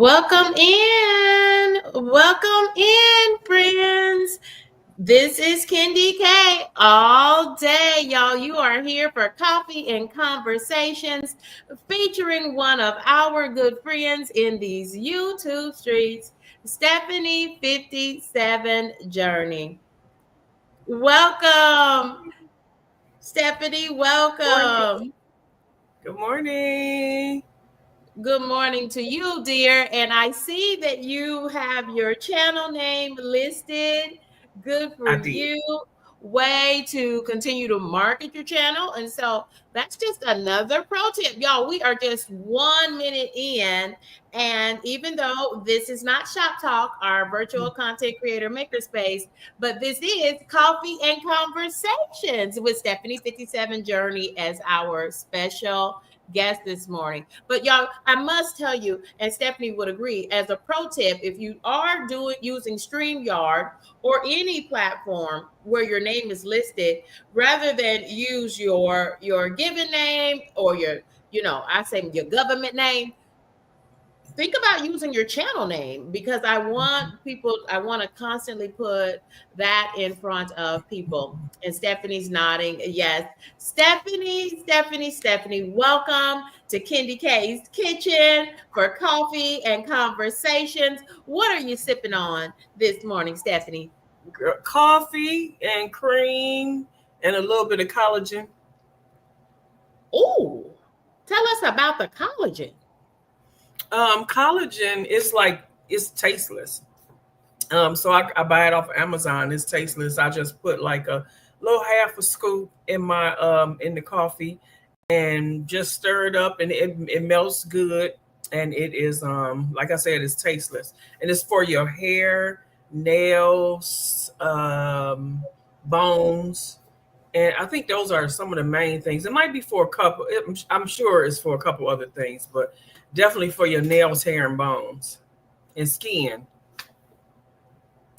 Welcome in. Welcome in, friends. This is KendyK all day, y'all. You are here for coffee and conversations featuring one of our good friends in these YouTube streets, Stephanie 57 Journey. Welcome, Stephanie. Morning. Welcome. Good morning. Good morning to you, dear. And I see that you have your channel name listed. Good for I did. you. Way to continue to market your channel. And so that's just another pro tip. Y'all, we are just 1 minute in. And even though this is not Shop Talk, our virtual content creator makerspace, but this is Coffee and Conversations with Stephanie 57 Journey as our special guest this morning. But y'all, I must tell you, and Stephanie would agree, as a pro tip, if you are doing using StreamYard or any platform where your name is listed, rather than use your given name or I say your government name, think about using your channel name because I want to constantly put that in front of people. And Stephanie's nodding. Yes. Stephanie, welcome to KendyK's Kitchen for coffee and conversations. What are you sipping on this morning, Stephanie? Coffee and cream and a little bit of collagen. Oh, tell us about the collagen. Collagen is like it's tasteless. So I buy it off of Amazon. It's tasteless. I just put like a little half a scoop in my in the coffee and just stir it up and it melts good. And it is like I said, it's tasteless. And it's for your hair, nails, bones. And I think those are some of the main things. It might be for a couple. I'm sure it's for a couple other things, but definitely for your nails, hair, and bones, and skin.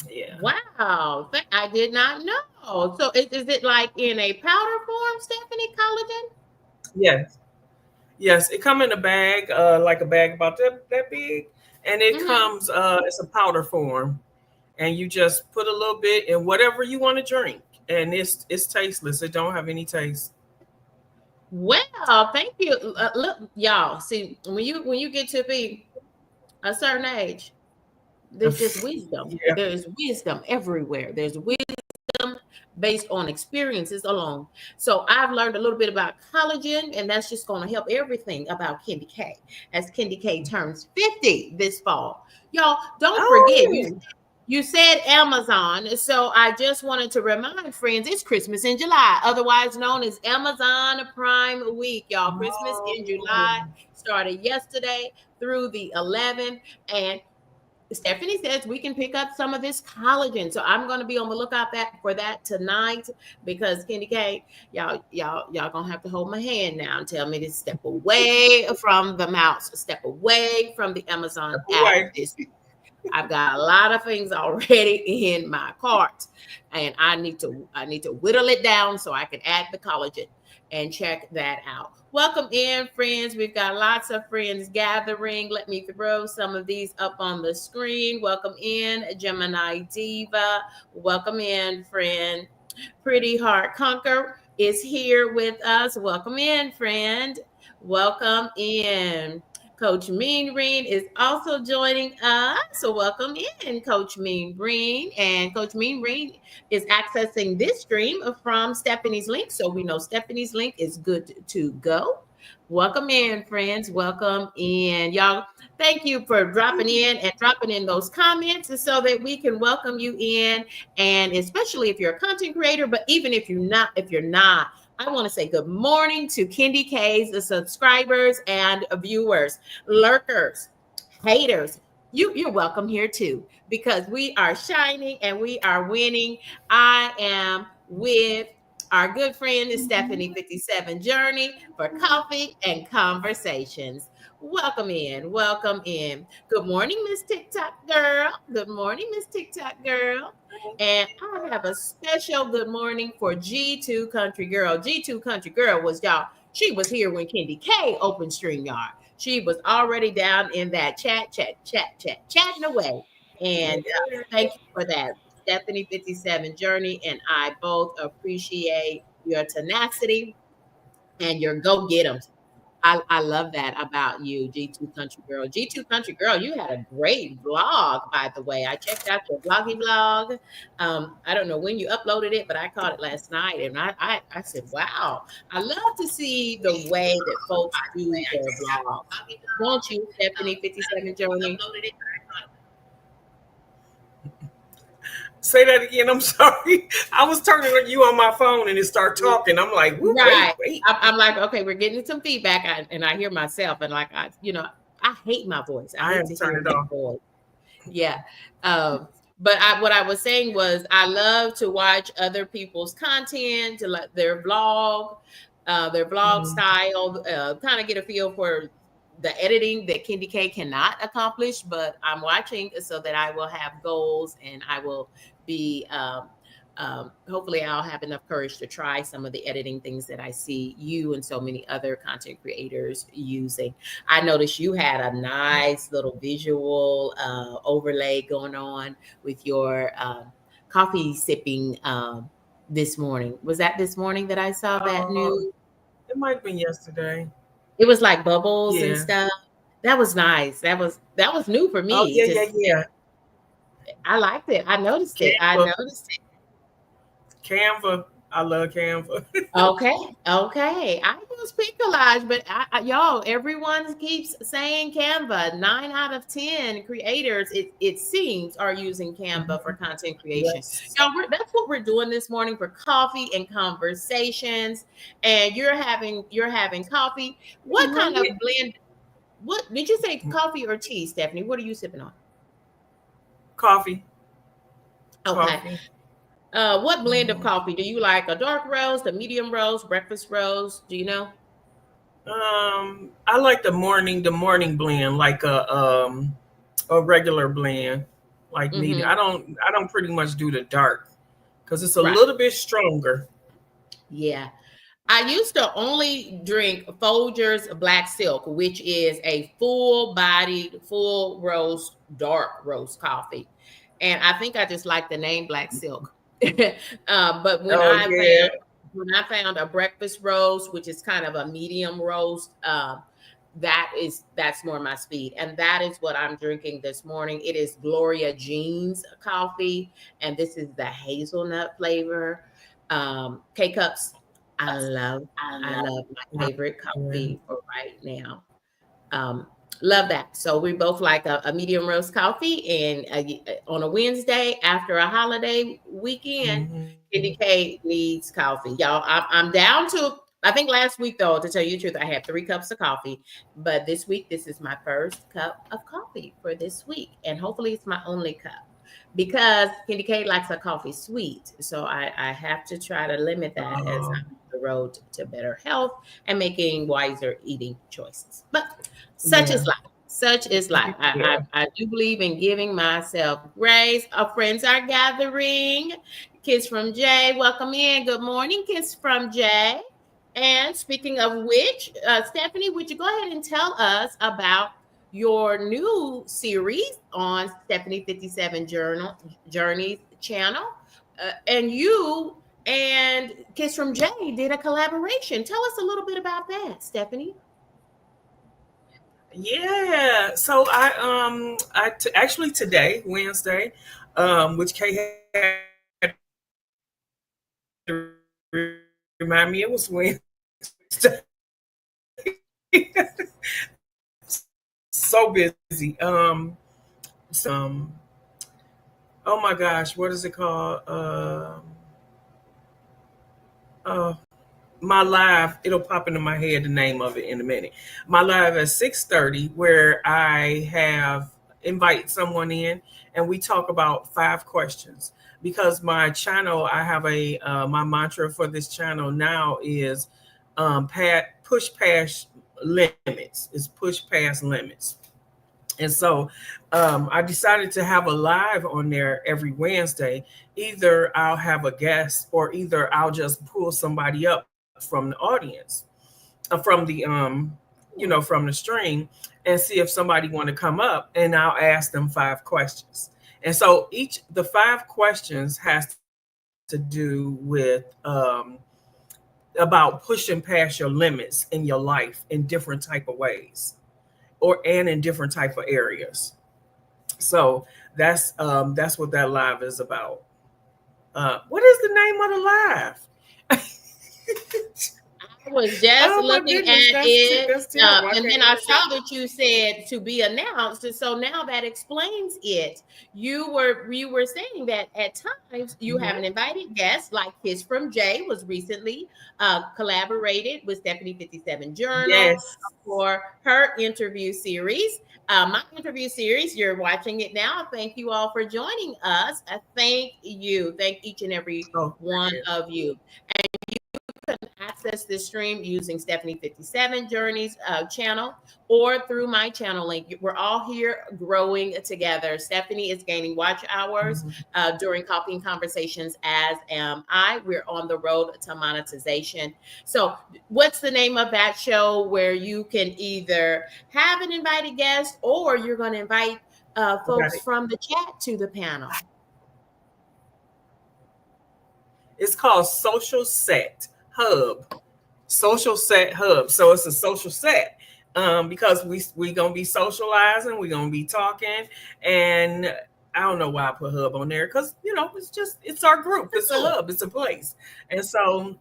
Yeah. Wow, I did not know. So is it like in a powder form, Stephanie, collagen? Yes. Yes. It come in a bag, like a bag about that big, and it Mhm. comes. It's a powder form, and you just put a little bit in whatever you want to drink, and it's tasteless. It don't have any taste. Well, thank you. Look, y'all. See, when you get to be a certain age, there's just wisdom. Yeah. There's wisdom everywhere. There's wisdom based on experiences alone. So I've learned a little bit about collagen, and that's just going to help everything about KendyK as KendyK turns 50 this fall. Y'all, don't forget Oh. you said Amazon. So I just wanted to remind friends it's Christmas in July, otherwise known as Amazon Prime Week. Y'all, Christmas in July Oh. started yesterday through the 11th. And Stephanie says we can pick up some of this collagen. So I'm going to be on the lookout for that tonight because KendyK, y'all gonna have to hold my hand now and tell me to step away from the mouse, step away from the Amazon app Wait. this. I've got a lot of things already in my cart, and I need to whittle it down so I can add the collagen and check that out. Welcome in, friends. We've got lots of friends gathering. Let me throw some of these up on the screen. Welcome in, Gemini Diva. Welcome in, friend. Pretty Heart Conquer is here with us. Welcome in, friend. Welcome in. Coach Mean Green is also joining us. So welcome in, Coach Mean Green. And Coach Mean Green is accessing this stream from Stephanie's link. So we know Stephanie's link is good to go. Welcome in, friends. Welcome in. Y'all, thank you for dropping in and dropping in those comments so that we can welcome you in. And especially if you're a content creator, but even if you're not, I want to say good morning to KendyK's subscribers and viewers, lurkers, haters. You're welcome here too because we are shining and we are winning. I am with our good friend is Stephanie 57 Journey for coffee and conversations. Welcome in. Welcome in. Good morning, Miss TikTok girl. Good morning, Miss TikTok girl. And I have a special good morning for G2 Country Girl. G2 Country Girl was y'all. She was here when KendyK opened StreamYard. She was already down in that chatting away. And thank you for that, Stephanie 57 Journey. And I both appreciate your tenacity and your go get 'em. I love that about you, G2 Country Girl. G2 Country Girl, you had a great vlog, by the way. I checked out your vloggy vlog. I don't know when you uploaded it, but I caught it last night, and I said, wow, I love to see the way that folks do their vlogs. Don't you, Stephanie 57 Journey? Say that again. I'm sorry. I was turning you on my phone and it started talking. I'm like, Right. wait. I'm like, okay, we're getting some feedback, and I hear myself, and like, I hate my voice. I I hate have to to turn hear it my off. voice. Yeah. But what I was saying was I love to watch other people's content, to like their vlog style, kind of get a feel for the editing that KendyK cannot accomplish, but I'm watching so that I will have goals, and I will be hopefully I'll have enough courage to try some of the editing things that I see you and so many other content creators using. I noticed you had a nice little visual overlay going on with your coffee sipping this morning. Was that this morning that I saw that Um, new? it might have been yesterday. It was like bubbles and Yeah. stuff. That was nice. That was new for Oh me. yeah, Just I liked it. I noticed it. I Canva. noticed it. Canva. I love Canva. Okay, okay. I use Collage, but y'all, everyone keeps saying Canva. 9 out of 10 creators, it seems, are using Canva for content creation. Yes. Y'all, that's what we're doing this morning for coffee and conversations. And you're having coffee. What kind of blend? What did you say? Coffee or tea, Stephanie? What are you sipping on? Coffee. Okay. Coffee. What blend of Mhm. coffee do you like? A dark roast, a medium roast, breakfast roast? Do you know? I like the morning blend, like a regular blend, like medium. Mm-hmm. I don't pretty much do the dark because it's a Right. little bit stronger. Yeah. I used to only drink Folgers Black Silk, which is a full bodied, full roast, dark roast coffee. And I think I just like the name Black Silk. But Oh yeah. when I found a breakfast roast, which is kind of a medium roast, that's more my speed. And that is what I'm drinking this morning. It is Gloria Jean's coffee, and this is the hazelnut flavor. K cups. I love my favorite Yeah. coffee for right now. Um, love that. So we both like a medium roast coffee, and on a Wednesday after a holiday weekend, Mhm. KendyK needs coffee, y'all. I'm down to. I think last week, though, to tell you the truth, I had 3 cups of coffee, but this week this is my first cup of coffee for this week, and hopefully it's my only cup because KendyK likes her coffee sweet. So I have to try to limit that as Oh, I'm on the road to better health and making wiser eating choices. But such yeah. is life. Such is life. I, Yeah. I, I do believe in giving myself grace. Our friends are gathering. Kiss from Jay, welcome in. Good morning, Kiss from Jay. And speaking of which, Stephanie, would you go ahead and tell us about your new series on Stephanie 57 Journeys channel? And you and Kiss from Jay did a collaboration. Tell us a little bit about that, Stephanie. Yeah. So actually today, Wednesday, which Kay had to remind me it was Wednesday. So busy. Oh my gosh, what is it called? Uh, my live, it'll pop into my head the name of it in a minute. My live at 6:30, where I have invite someone in and we talk about 5 questions. Because my channel, I have my mantra for this channel now is push past limits. Is push past limits. And so I decided to have a live on there every Wednesday. Either I'll have a guest or either I'll just pull somebody up from the audience. from the from the stream, and see if somebody want to come up, and I'll ask them 5 questions. And so each the 5 questions has to do with about pushing past your limits in your life in different type of ways, and in different type of areas. So that's what that live is about. What is the name of the live? I was just Oh my looking goodness, at it, that's terrible. I and can't then I even saw see. that you said to be announced, and so now that explains it. You were saying that at times you have an Mhm. invited guest, like Kiss from Jay was recently collaborated with Stephanie 57 Journal Yes, for her interview series. My interview series, you're watching it now. Thank you all for joining us. Thank you. Thank each and every oh one yeah. of you. Can access this stream using Stephanie 57 Journeys channel or through my channel link. We're all here growing together. Stephanie is gaining watch hours Mhm. during Coffee and Conversations, as am I. We're on the road to monetization. So, what's the name of that show where you can either have an invited guest or you're going to invite I got folks it. from the chat to the panel? It's called Social Set Hub. Social Set Hub. So it's a social set. Because we gonna be socializing, we're gonna be talking, and I don't know why I put hub on there because it's our group, it's a hub, it's a place, and so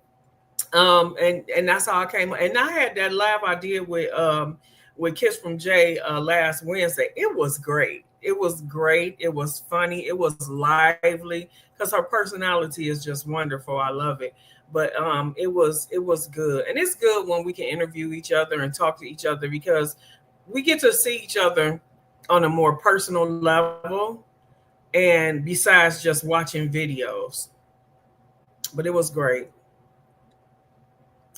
and that's how I came. And I had that live I did with Kiss from Jay last Wednesday. It was great. It was great. It was funny. It was lively because her personality is just wonderful. I love it. But it was good, and it's good when we can interview each other and talk to each other because we get to see each other on a more personal level, and besides just watching videos. But it was great.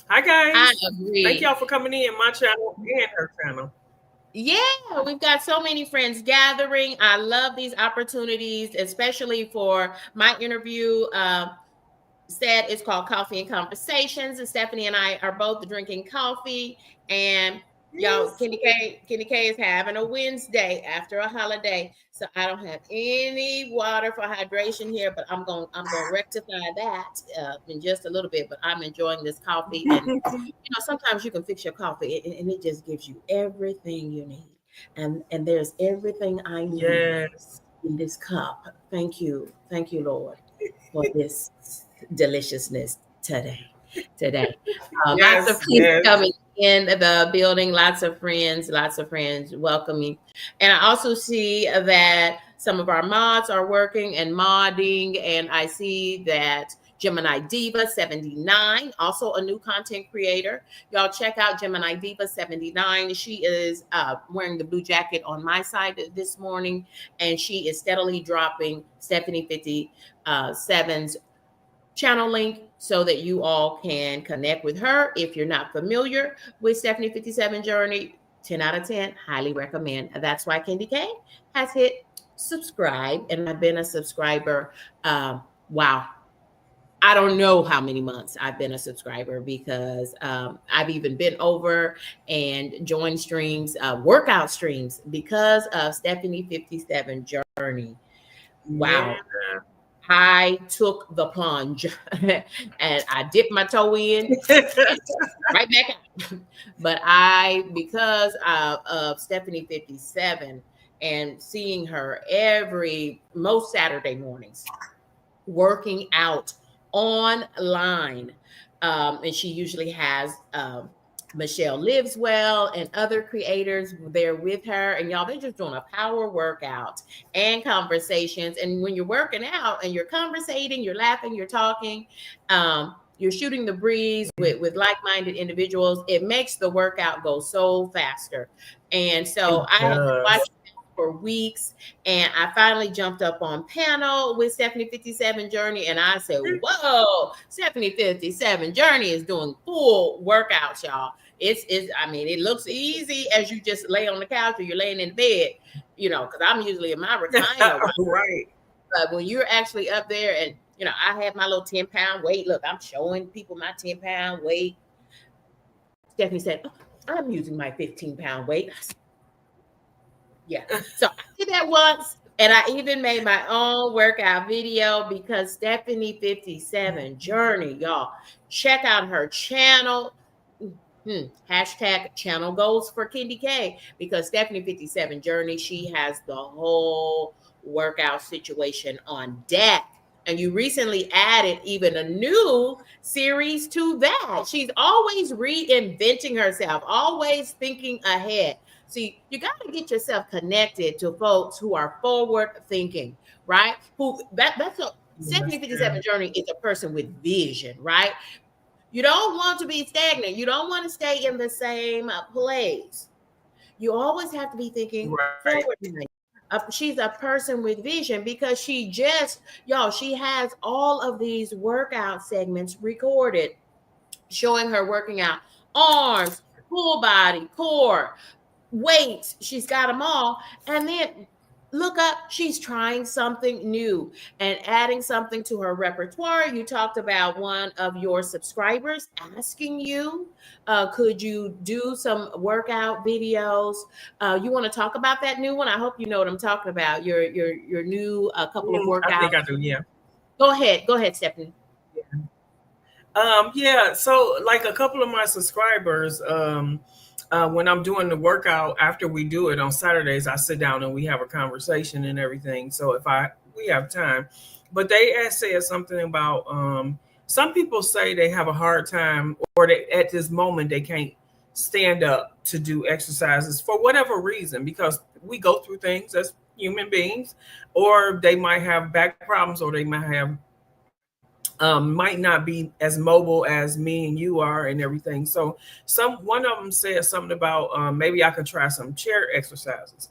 Hi I guys. Thank y'all agree. for coming in my channel and her channel. Yeah, we've got so many friends gathering. I love these opportunities, especially for my interview. Said it's called Coffee and Conversations, and Stephanie and I are both drinking coffee. And y'all, Yes. Kendy K is having a Wednesday after a holiday, so I don't have any water for hydration here. But I'm gonna rectify that in just a little bit. But I'm enjoying this coffee, and sometimes you can fix your coffee, and it just gives you everything you need. And there's everything I need Yes. in this cup. Thank you, Lord, for this deliciousness today. Today, lots of Yes. friends Yes. coming in the building. Lots of friends welcoming, and I also see that some of our mods are working and modding, and I see that Gemini Diva 79, also a new content creator. Y'all check out Gemini Diva 79. She is wearing the blue jacket on my side this morning, and she is steadily dropping Stephanie 57's channel link so that you all can connect with her. If you're not familiar with Stephanie 57 Journey, 10 out of 10, highly recommend. That's why KendyK has hit subscribe, and I've been a subscriber. Wow, I don't know how many months I've been a subscriber because I've even been over and joined streams, workout streams, because of Stephanie 57 Journey. Wow. Yeah. I took the plunge and I dipped my toe in and right back out. But because of Stephanie 57 and seeing her most Saturday mornings, working out online. And she usually has Michelle Lives Well and other creators there with her. And y'all, they're just doing a power workout and conversations. And when you're working out and you're conversating, you're laughing, you're talking, you're shooting the breeze with like-minded individuals, it makes the workout go so faster. And It so I had been does. watching for weeks, and I finally jumped up on panel with Stephanie 57 Journey, and I said, whoa, Stephanie 57 Journey is doing full workouts, y'all. I mean, it looks easy as you just lay on the couch or you're laying in bed, because I'm usually in my recliner. Right. But when you're actually up there and, I have my little 10-pound weight. Look, I'm showing people my 10-pound weight. Stephanie said, oh, I'm using my 15-pound weight. Yeah. So I did that once. And I even made my own workout video because Stephanie 57 Journey, y'all. Check out her channel. Hashtag channel goals for KendyK because Stephanie 57 Journey, she has the whole workout situation on deck. And you recently added even a new series to that. She's always reinventing herself, always thinking ahead. See, you got to get yourself connected to folks who are forward thinking, right? That's a Yes, 7057 Journey is a person with vision, right? You don't want to be stagnant. You don't want to stay in the same place. You always have to be thinking right. forward. She's a person with vision because y'all, she has all of these workout segments recorded showing her working out arms, full body, core, weights. She's got them all. And then look up, she's trying something new and adding something to her repertoire. You talked about one of your subscribers asking you, could you do some workout videos? You want to talk about that new one? I hope you know what I'm talking about. Your new couple of I workouts. think I do. Yeah. Go ahead, Stephanie. Yeah. So like a couple of my subscribers, when I'm doing the workout after we do it on Saturdays, I sit down and we have a conversation and everything. So if we have time, but they had said something about some people say they have a hard time or they at this moment they can't stand up to do exercises for whatever reason because we go through things as human beings, or they might have back problems, or they might not be as mobile as me and you are and everything. So one of them said something about maybe I could try some chair exercises.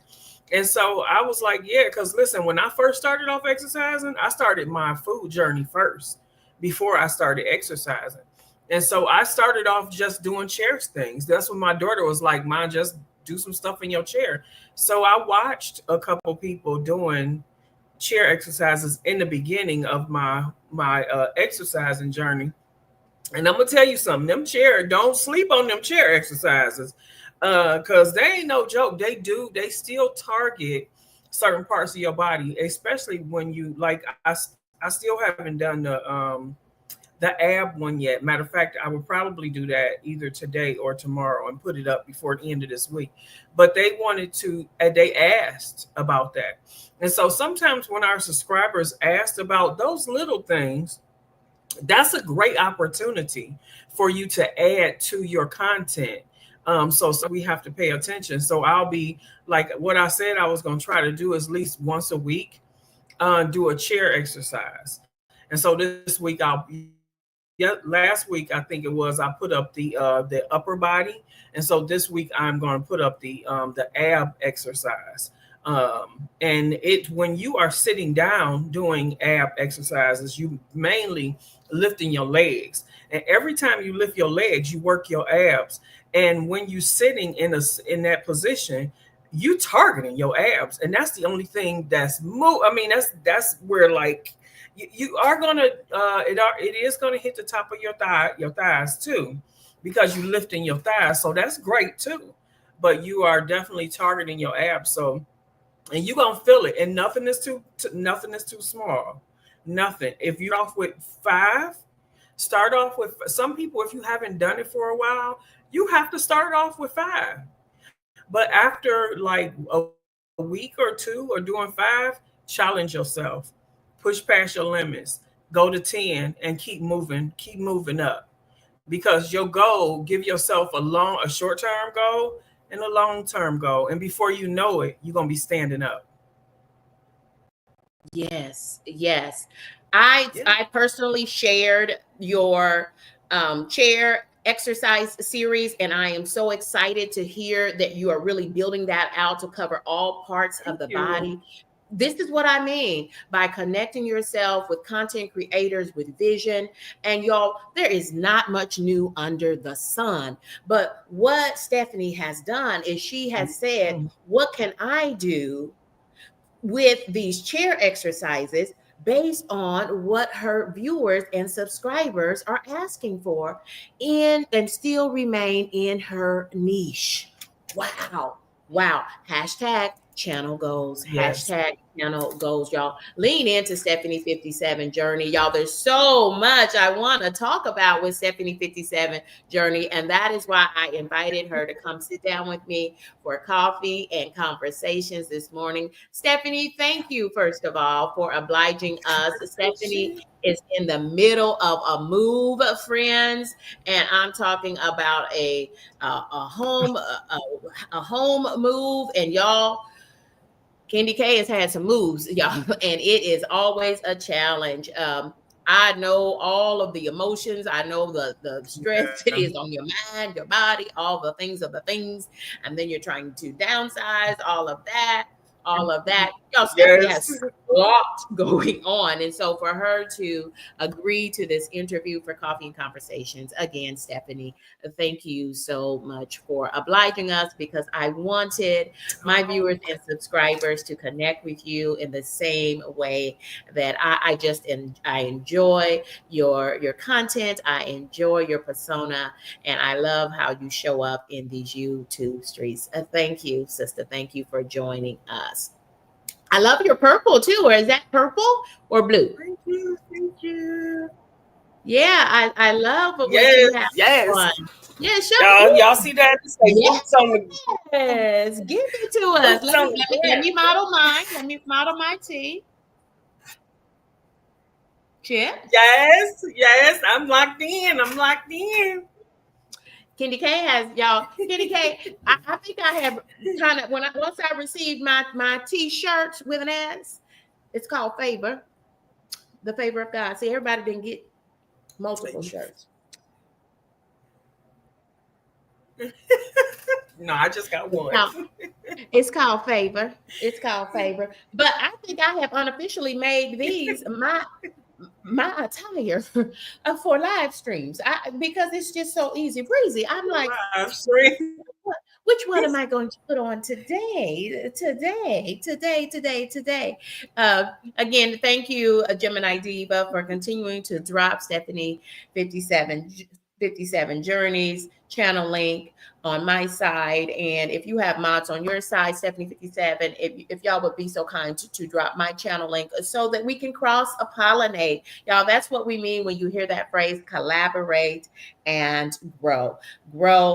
And so I was like, yeah, because listen, when I first started off exercising, I started my food journey first before I started exercising. And so I started off just doing chair things. That's when my daughter was like, Mom, just do some stuff in your chair. So I watched a couple people doing chair exercises in the beginning of my exercising journey. And I'm gonna tell you something, don't sleep on them chair exercises. Cause they ain't no joke. They still target certain parts of your body, especially when you like I still haven't done the ab one yet. Matter of fact, I would probably do that either today or tomorrow and put it up before the end of this week. But they asked about that. And so sometimes when our subscribers asked about those little things, that's a great opportunity for you to add to your content. So we have to pay attention. So I'll be like what I said I was going to try to do is at least once a week, do a chair exercise. And so this week last week I think it was I put up the upper body, and so this week I'm going to put up the ab exercise. And when you are sitting down doing ab exercises, you mainly lifting your legs, and every time you lift your legs, you work your abs. And when you're sitting in that position, you targeting your abs, and that's the only thing that's move. I mean, that's where like you are gonna it is gonna hit the top of your thighs too, because you're lifting your thighs. So that's great too, but you are definitely targeting your abs. So and you're gonna feel it, and nothing is too small. Nothing. If you're off with 5, start off with some people. If you haven't done it for a while, you have to start off with 5. But after like a week or 2 or doing 5, challenge yourself, push past your limits, go to 10, and keep moving up. Because your goal, give yourself a short term goal and a long term goal, and before you know it, you're gonna be standing up. Yes. I personally shared your chair exercise series, and I am so excited to hear that you are really building that out to cover all parts of Thank the you. body. This is what I mean by connecting yourself with content creators with vision. And y'all, there is not much new under the sun. But what Stephanie has done is she has said, what can I do with these chair exercises based on what her viewers and subscribers are asking for in and still remain in her niche. Wow. Wow. Hashtag channel goals. Yes. Hashtag channel goals, y'all. Lean into Stephanie 57 journey. Y'all, there's so much I want to talk about with Stephanie 57 journey. And that is why I invited her to come sit down with me for coffee and conversations this morning. Stephanie, thank you, first of all, for obliging us. Stephanie is in the middle of a move, friends, and I'm talking about a home move, and y'all, KendyK has had some moves, y'all, and it is always a challenge. I know all of the emotions. I know the stress it is on your mind, your body, all the things of the things, and then you're trying to downsize all of that. All of that. Y'all, Stephanie has Yes. a lot going on. And so for her to agree to this interview for Coffee and Conversations, again, Stephanie, thank you so much for obliging us, because I wanted my viewers and subscribers to connect with you in the same way that I enjoy your content. I enjoy your persona, and I love how you show up in these YouTube streets. Thank you, sister. Thank you for joining us. I love your purple too. Or is that purple or blue? Thank you. Thank you. Yeah, I love what you Yes. have Yes. on. Yeah, show. Y'all see that? It say Yes, boots on the give it to us. boots Let on me the let me let ground. me model mine. Let me model my tee. Chip. Yes. Yes. I'm locked in. I'm locked in. KendyK has y'all. KendyK, I think I have kind of once I received my T-shirts with an S. It's called Favor, the favor of God. See, everybody didn't get multiple shirts. No, I just got It's one. called, it's called Favor. It's called Favor. But I think I have unofficially made these my attire for live streams. Because it's just so easy breezy. I'm like, Live stream. which one am I going to put on today? Today. Again, thank you, Gemini Diva, for continuing to drop Stephanie 57 Journeys channel link on my side. And if you have mods on your side, Stephanie 57, if y'all would be so kind to drop my channel link so that we can cross pollinate. Y'all, that's what we mean when you hear that phrase, collaborate and grow. Yes.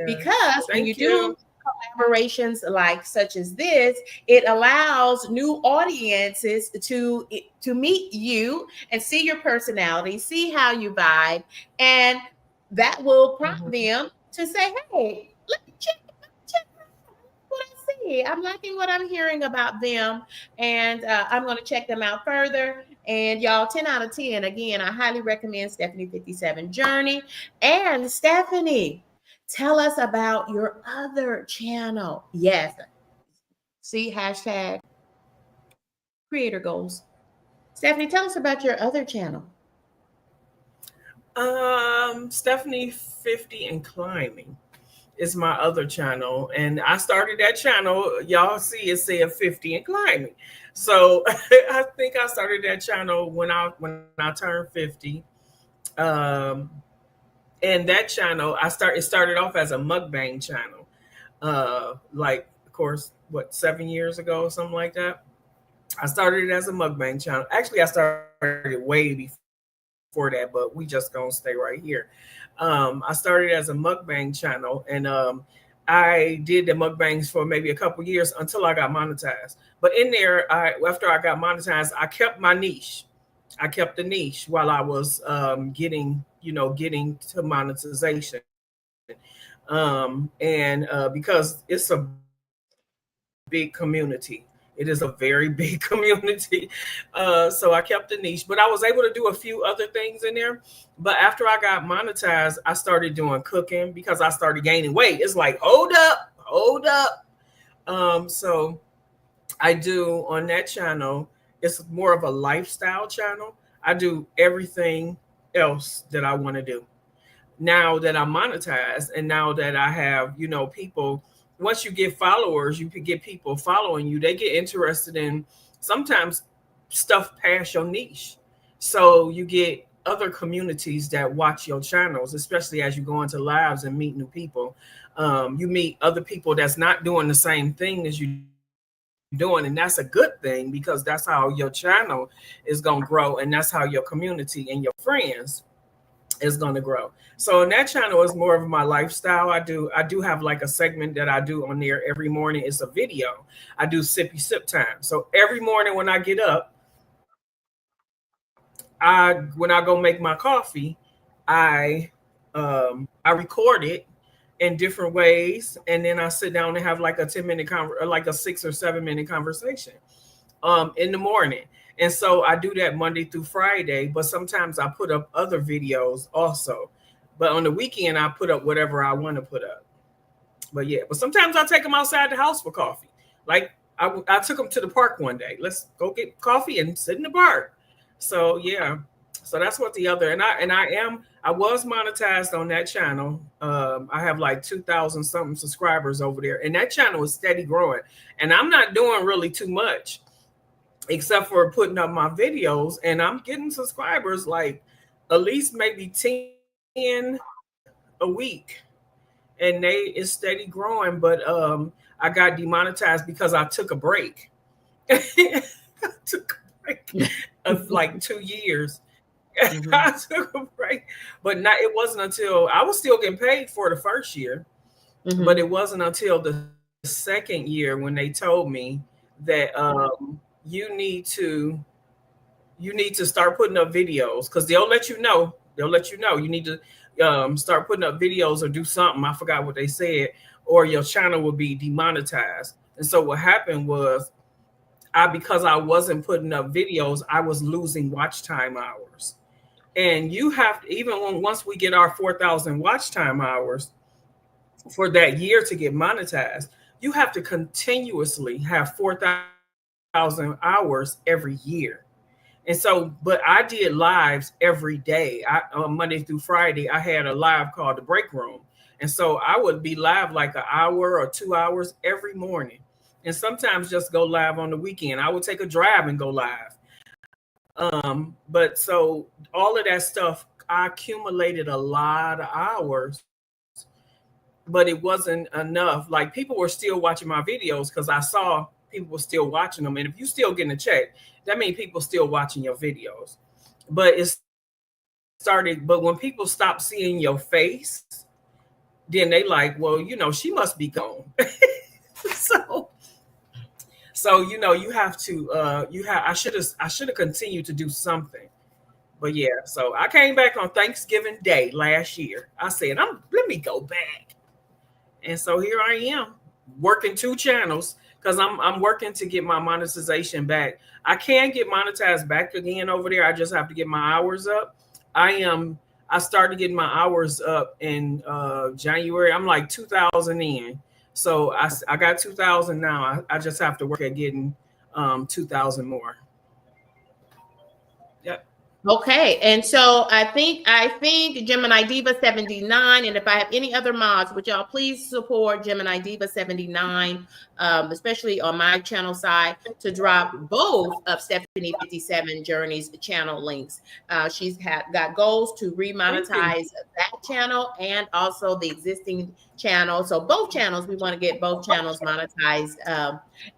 Because when you Thank do you. collaborations like such as this, it allows new audiences to meet you and see your personality, see how you vibe, and that will prompt Mhm. them to say, hey, let me check what I see. I'm liking what I'm hearing about them, and I'm going to check them out further. And y'all, 10 out of 10. Again, I highly recommend Stephanie 57 Journey. And Stephanie, tell us about your other channel. Yes. See, hashtag creator goals. Stephanie, tell us about your other channel. Stephanie 50 and climbing is my other channel, and I started that channel. Y'all see it said 50 and climbing. So I think I started that channel when I turned 50. Um, and that channel it started off as a mukbang channel. Like of course, what, 7 years ago, something like that. I started it as a mukbang channel. Actually, I started way before that, but we just gonna stay right here. I started as a mukbang channel, and I did the mukbangs for maybe a couple years until I got monetized. But in there, after I got monetized, I kept my niche. I kept the niche while I was getting to monetization. And because it's a big community, it is a very big community. So I kept the niche, but I was able to do a few other things in there. But after I got monetized, I started doing cooking because I started gaining weight. It's like, hold up. So I do on that channel. It's more of a lifestyle channel. I do everything else that I want to do. Now that I'm monetized and now that I have, people, once you get followers, you could get people following you. They get interested in sometimes stuff past your niche. So you get other communities that watch your channels, especially as you go into lives and meet new people. You meet other people that's not doing the same thing as you doing, and that's a good thing because that's how your channel is going to grow, and that's how your community and your friends is going to grow. So and that channel is more of my lifestyle. I do have like a segment that I do on there every morning. It's a video. I do sippy sip time. So every morning when I get up, I when I go make my coffee, I I record it in different ways, and then I sit down and have like a 10-minute like a 6 or 7 minute conversation in the morning. And so I do that Monday through Friday, but sometimes I put up other videos also. But on the weekend, I put up whatever I want to put up. But yeah, but sometimes I take them outside the house for coffee. Like I took them to the park one day. Let's go get coffee and sit in the park. So yeah, so that's what the other I was monetized on that channel. I have like 2,000 something subscribers over there, and that channel is steady growing. And I'm not doing really too much except for putting up my videos, and I'm getting subscribers like at least maybe 10 a week, and it's steady growing. But I got demonetized because I took a break. I took a break of like 2 years. Mhm. I took a break, but not. It wasn't until I was still getting paid for the first year, but Mhm. it wasn't until the second year when they told me that you need to start putting up videos because they'll let you know. They'll let you know you need to start putting up videos or do something. I forgot what they said, or your channel will be demonetized. And so what happened was, because I wasn't putting up videos, I was losing watch time hours. And you have to, even when once we get our 4,000 watch time hours for that year to get monetized, you have to continuously have 4,000 hours every year. And so, but I did lives every day. On Monday through Friday, I had a live called the Break Room. And so I would be live like an hour or 2 hours every morning. And sometimes just go live on the weekend. I would take a drive and go live. But so all of that stuff, I accumulated a lot of hours, but it wasn't enough. Like people were still watching my videos because I saw people were still watching them. And if you still getting a check, that means people still watching your videos. But it started, but when people stop seeing your face, then they like, well, she must be gone. so you have to I should have continued to do something. But yeah, so I came back on Thanksgiving Day last year. I said, let me go back. And so here I am working two channels because I'm working to get my monetization back. I can get monetized back again over there. I just have to get my hours up. I started getting my hours up in January. I'm like 2,000 in. So I got 2,000 now. I just have to work at getting 2,000 more. Yep. Okay, and so I think Gemini Diva 79, and if I have any other mods, would y'all please support Gemini Diva 79, especially on my channel side, to drop both of Stephanie 57 Journey's channel links. She's got goals to Thank you. remonetize that channel and also the existing channel. So both channels, we want to get both channels monetized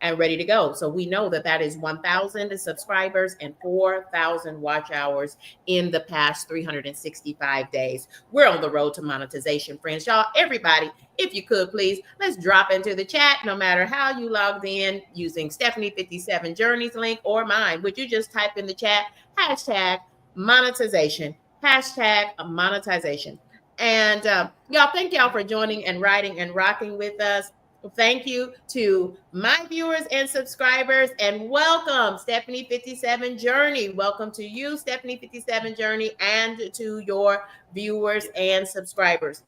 and ready to go. So we know that that is 1,000 subscribers and 4,000 watch hours in the past 365 days. We're on the road to monetization, friends. Y'all, everybody, if you could please, let's drop into the chat no matter how you logged in using Stephanie 57 Journeys link or mine. Would you just type in the chat hashtag monetization, hashtag monetization. And y'all, thank y'all for joining and riding and rocking with us. Thank you to my viewers and subscribers, and welcome Stephanie 57 Journey. Welcome to you, Stephanie 57 Journey, and to your viewers and subscribers.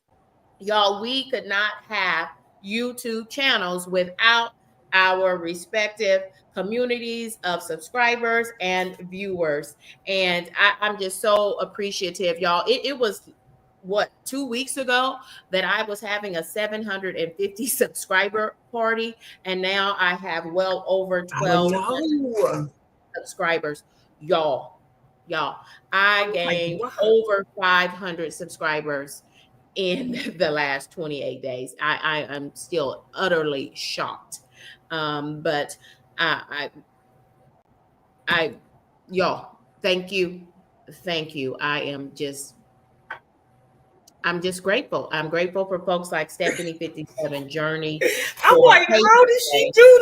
Y'all, we could not have YouTube channels without our respective communities of subscribers and viewers. And I'm just so appreciative, y'all. It was what 2 weeks ago that I was having a 750 subscriber party, and now I have well over I 1,200 know. subscribers. Y'all, I Oh my gained God. over 500 subscribers in the last 28 days. I am still utterly shocked. But I, I, y'all, thank you. Thank you. I'm just grateful. I'm grateful for folks like Stephanie 57 Journey I'm for like, paving how the did she way. do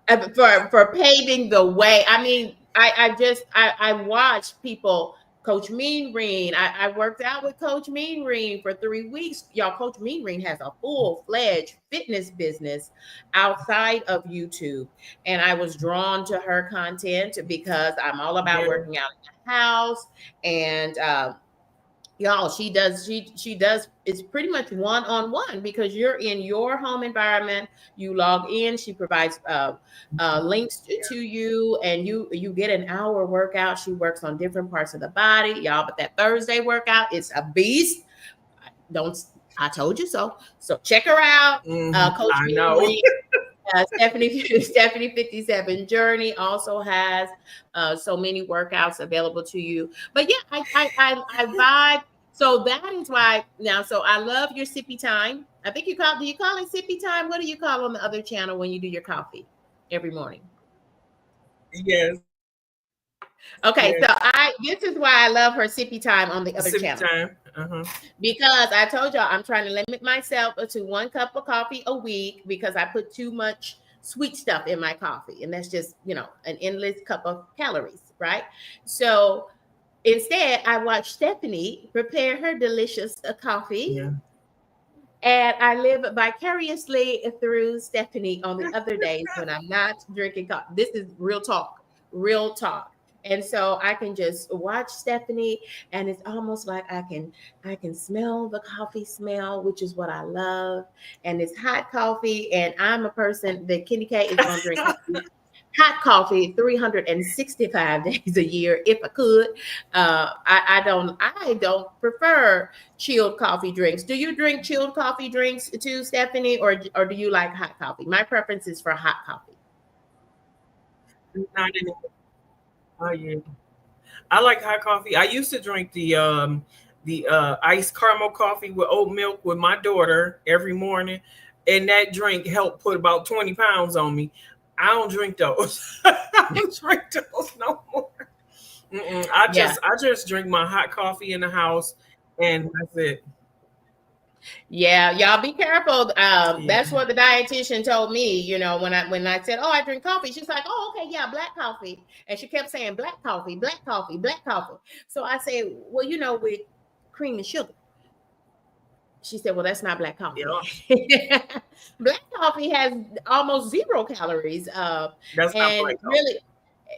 that? For paving the way. I mean, I watched people. Coach Mean Green. I worked out with Coach Mean Green for 3 weeks. Y'all, Coach Mean Green has a full-fledged fitness business outside of YouTube. And I was drawn to her content because I'm all about Yeah, working out in the house. And y'all, she does it's pretty much one-on-one because you're in your home environment. You log in, she provides links to you, and you get an hour workout. She works on different parts of the body, y'all, but that Thursday workout is a beast. Don't I told you so. So check her out. Coach I Mean know. Green. Stephanie Stephanie 57 Journey also has so many workouts available to you. But yeah, I vibe. So that is why now. So I love your sippy time. I think you call. Do you call it sippy time? What do you call on the other channel when you do your coffee every morning? Yes, Okay, so yes. I this is why I love her sippy time on the other Pacific channel. time. Uh-huh. Because I told y'all I'm trying to limit myself to 1 cup of coffee a week because I put too much sweet stuff in my coffee. And that's just, an endless cup of calories, right? So instead, I watched Stephanie prepare her delicious coffee. Yeah. And I live vicariously through Stephanie on the other days when I'm not drinking coffee. This is real talk, real talk. And so I can just watch Stephanie, and it's almost like I can smell the coffee smell, which is what I love. And it's hot coffee, and I'm a person that KendyK is going to drink coffee, hot coffee 365 days a year if I could. I don't prefer chilled coffee drinks. Do you drink chilled coffee drinks too, Stephanie, or do you like hot coffee? My preference is for hot coffee. Not anymore. Oh yeah. I like hot coffee. I used to drink the iced caramel coffee with oat milk with my daughter every morning, and that drink helped put about 20 pounds on me. I don't drink those. I don't drink those no more. I Yeah, just I just drink my hot coffee in the house, and that's it. yeah, y'all be careful. Yeah. That's what the dietitian told me. When I said, "Oh, I drink coffee," she's like, "Oh, okay, yeah, black coffee," and she kept saying, "Black coffee, black coffee, black coffee." So I said, "Well, with cream and sugar." She said, "Well, that's not black coffee. Yeah. Black coffee has almost zero calories, That's not and black coffee.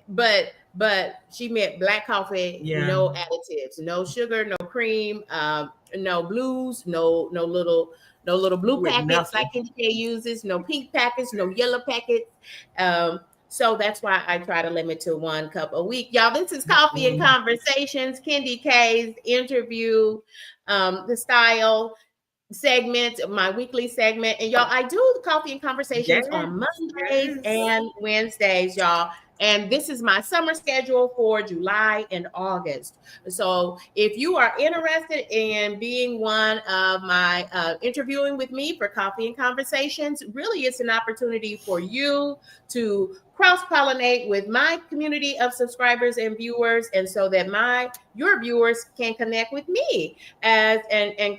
really, but she meant black coffee, Yeah. no additives, no sugar, no cream, no blues, no little blue With packets like nothing. NDK uses, no pink packets, no yellow packets." So that's why I try to limit to 1 cup a week. Y'all, this is Coffee and Mm, Conversations, KendyK's interview, the style segment, my weekly segment. And y'all, I do the coffee and yes. conversations on Mondays Yes. and Wednesdays, y'all. And this is my summer schedule for July and August. So if you are interested in being one of my interviewing with me for coffee and conversations, really it's an opportunity for you to cross pollinate with my community of subscribers and viewers, and so that your viewers can connect with me and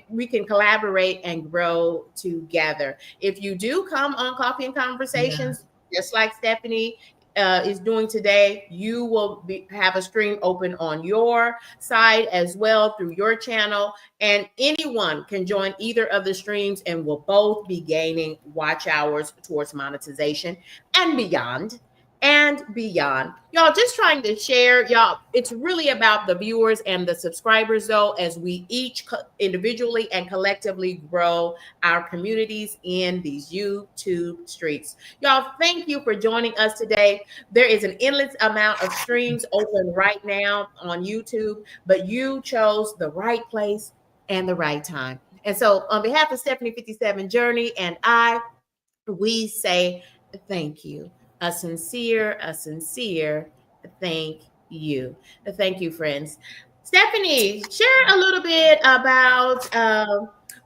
we can collaborate and grow together. If you do come on Coffee and Yeah. Conversations, just like Stephanie is doing today, you will have a stream open on your side as well through your channel, and anyone can join either of the streams, and we'll both be gaining watch hours towards monetization and beyond. And beyond. Y'all, just trying to share. Y'all, it's really about the viewers and the subscribers, though, as we each individually and collectively grow our communities in these YouTube streets. Y'all, thank you for joining us today. There is an endless amount of streams open right now on YouTube, but you chose the right place and the right time. And so, on behalf of Stephanie 57 Journey and we say thank you. A sincere Thank you. Thank you, friends. Stephanie, share a little bit about.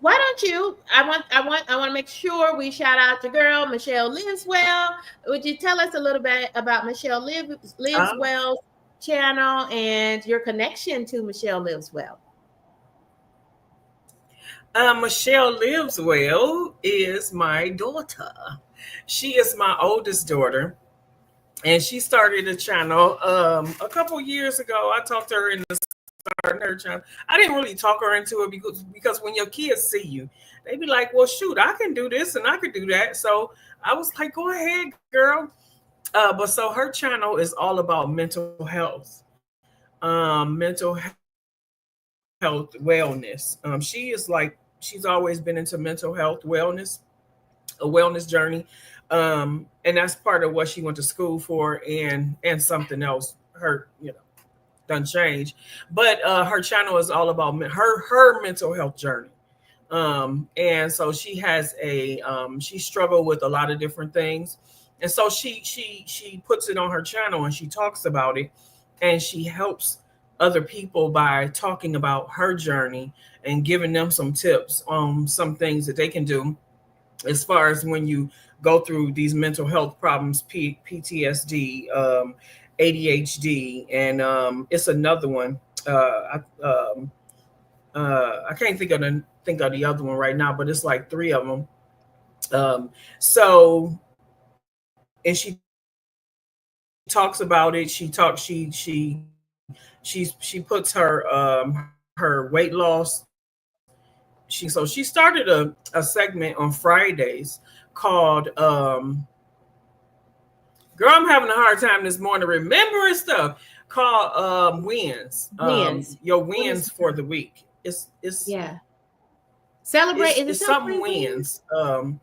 Why don't you? I want to make sure we shout out your girl Michelle Lives Well. Would you tell us a little bit about Lives Uh, Well channel and your connection to Michelle Lives Well? Michelle Lives Well is my daughter. She is my oldest daughter, and she started a channel a couple years ago. I talked to her in the starting her channel. I didn't really talk her into it because when your kids see you, they be like, "Well, shoot, I can do this and I can do that." So I was like, "Go ahead, girl." But so her channel is all about mental health, mental health wellness. She's always been into mental health wellness, a wellness journey, and that's part of what she went to school for, and something else. Done change, but her channel is all about her mental health journey. And so she has she struggled with a lot of different things, and so she puts it on her channel and she talks about it, and she helps other people by talking about her journey and giving them some tips on some things that they can do as far as when you go through these mental health problems, PTSD, ADHD, and it's another one. I can't think of the other one right now, but it's like three of them. So, and she talks about it. She puts her weight loss. She started a segment on Fridays called "Girl, I'm having a hard time this morning remembering stuff." Called wins. Wins. Your What wins is? for the week. It's Yeah. Celebrate. Is it it's some celebrate wins? wins.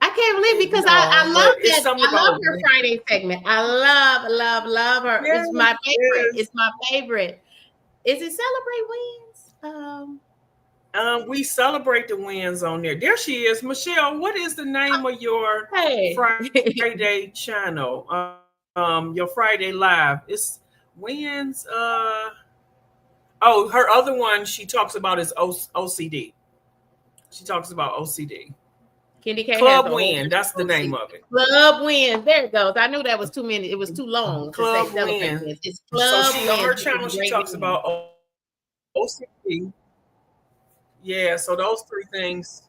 I can't believe because I No, love but it's that. something I love about her Friday segment. I love her. yes, It's my favorite. yes. It's my favorite. Is it celebrate wins? We celebrate the wins on there. There she is, Michelle. What is the name of your Hey. Friday channel? Your Friday live. It's wins. Oh, her other one she talks about is OCD. She talks about OCD. KendyK has Club a whole Win. bunch That's of the name OC. of it. Club wins. There it goes. I knew that was too many. It was too long to say Club celebrate Win. wins. It's So club she on wins her with channel a she great talks name. about OCD. Yeah, so those three things.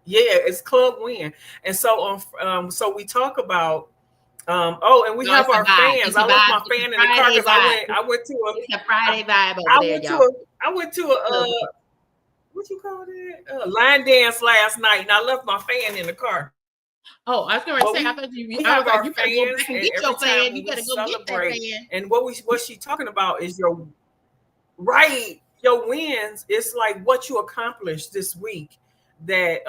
Yeah, it's Club Win. And so so we talk about oh, and we No, it's have a our vibe. fans. It's a I left vibe. my It's a fan in the car Friday because I vibe. went I went to a It's a Friday vibe over I there, went to y'all. a I went to a Club what you call it? Line dance last night, and I left my fan in the car. Oh, I was But going to we say, I have thought our you, I was fans, like, you and better go every back and time get we your fan. You better go get celebrate, that fan. and what she talking about is your right, your wins. It's like what you accomplished this week that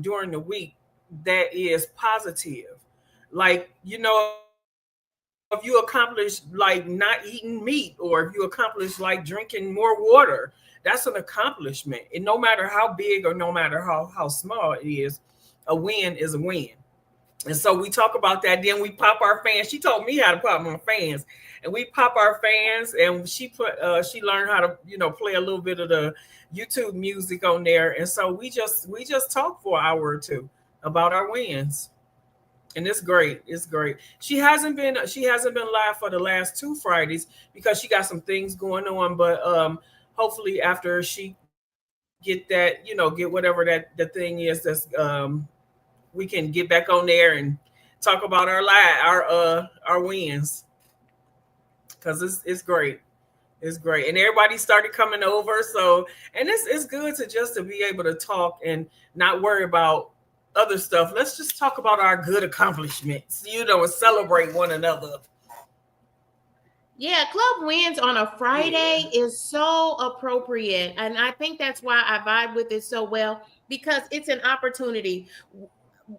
during the week that is positive. Like, if you accomplish like not eating meat, or if you accomplish like drinking more water, that's an accomplishment. And no matter how big or no matter how small it is, a win is a win. And so we talk about that. Then we pop our fans. She told me how to pop my fans, and we pop our fans. And she learned how to play a little bit of the YouTube music on there. And so we just talk for an hour or two about our wins, and it's great. It's great. She hasn't been live for the last two Fridays because she got some things going on. But hopefully after she get whatever that the thing is we can get back on there and talk about our wins, because it's great. It's great, and everybody started coming over. So, and it's good to be able to talk and not worry about other stuff. Let's just talk about our good accomplishments, and celebrate one another. Yeah, club wins on a Yeah. Friday is so appropriate. And I think that's why I vibe with it so well because it's an opportunity.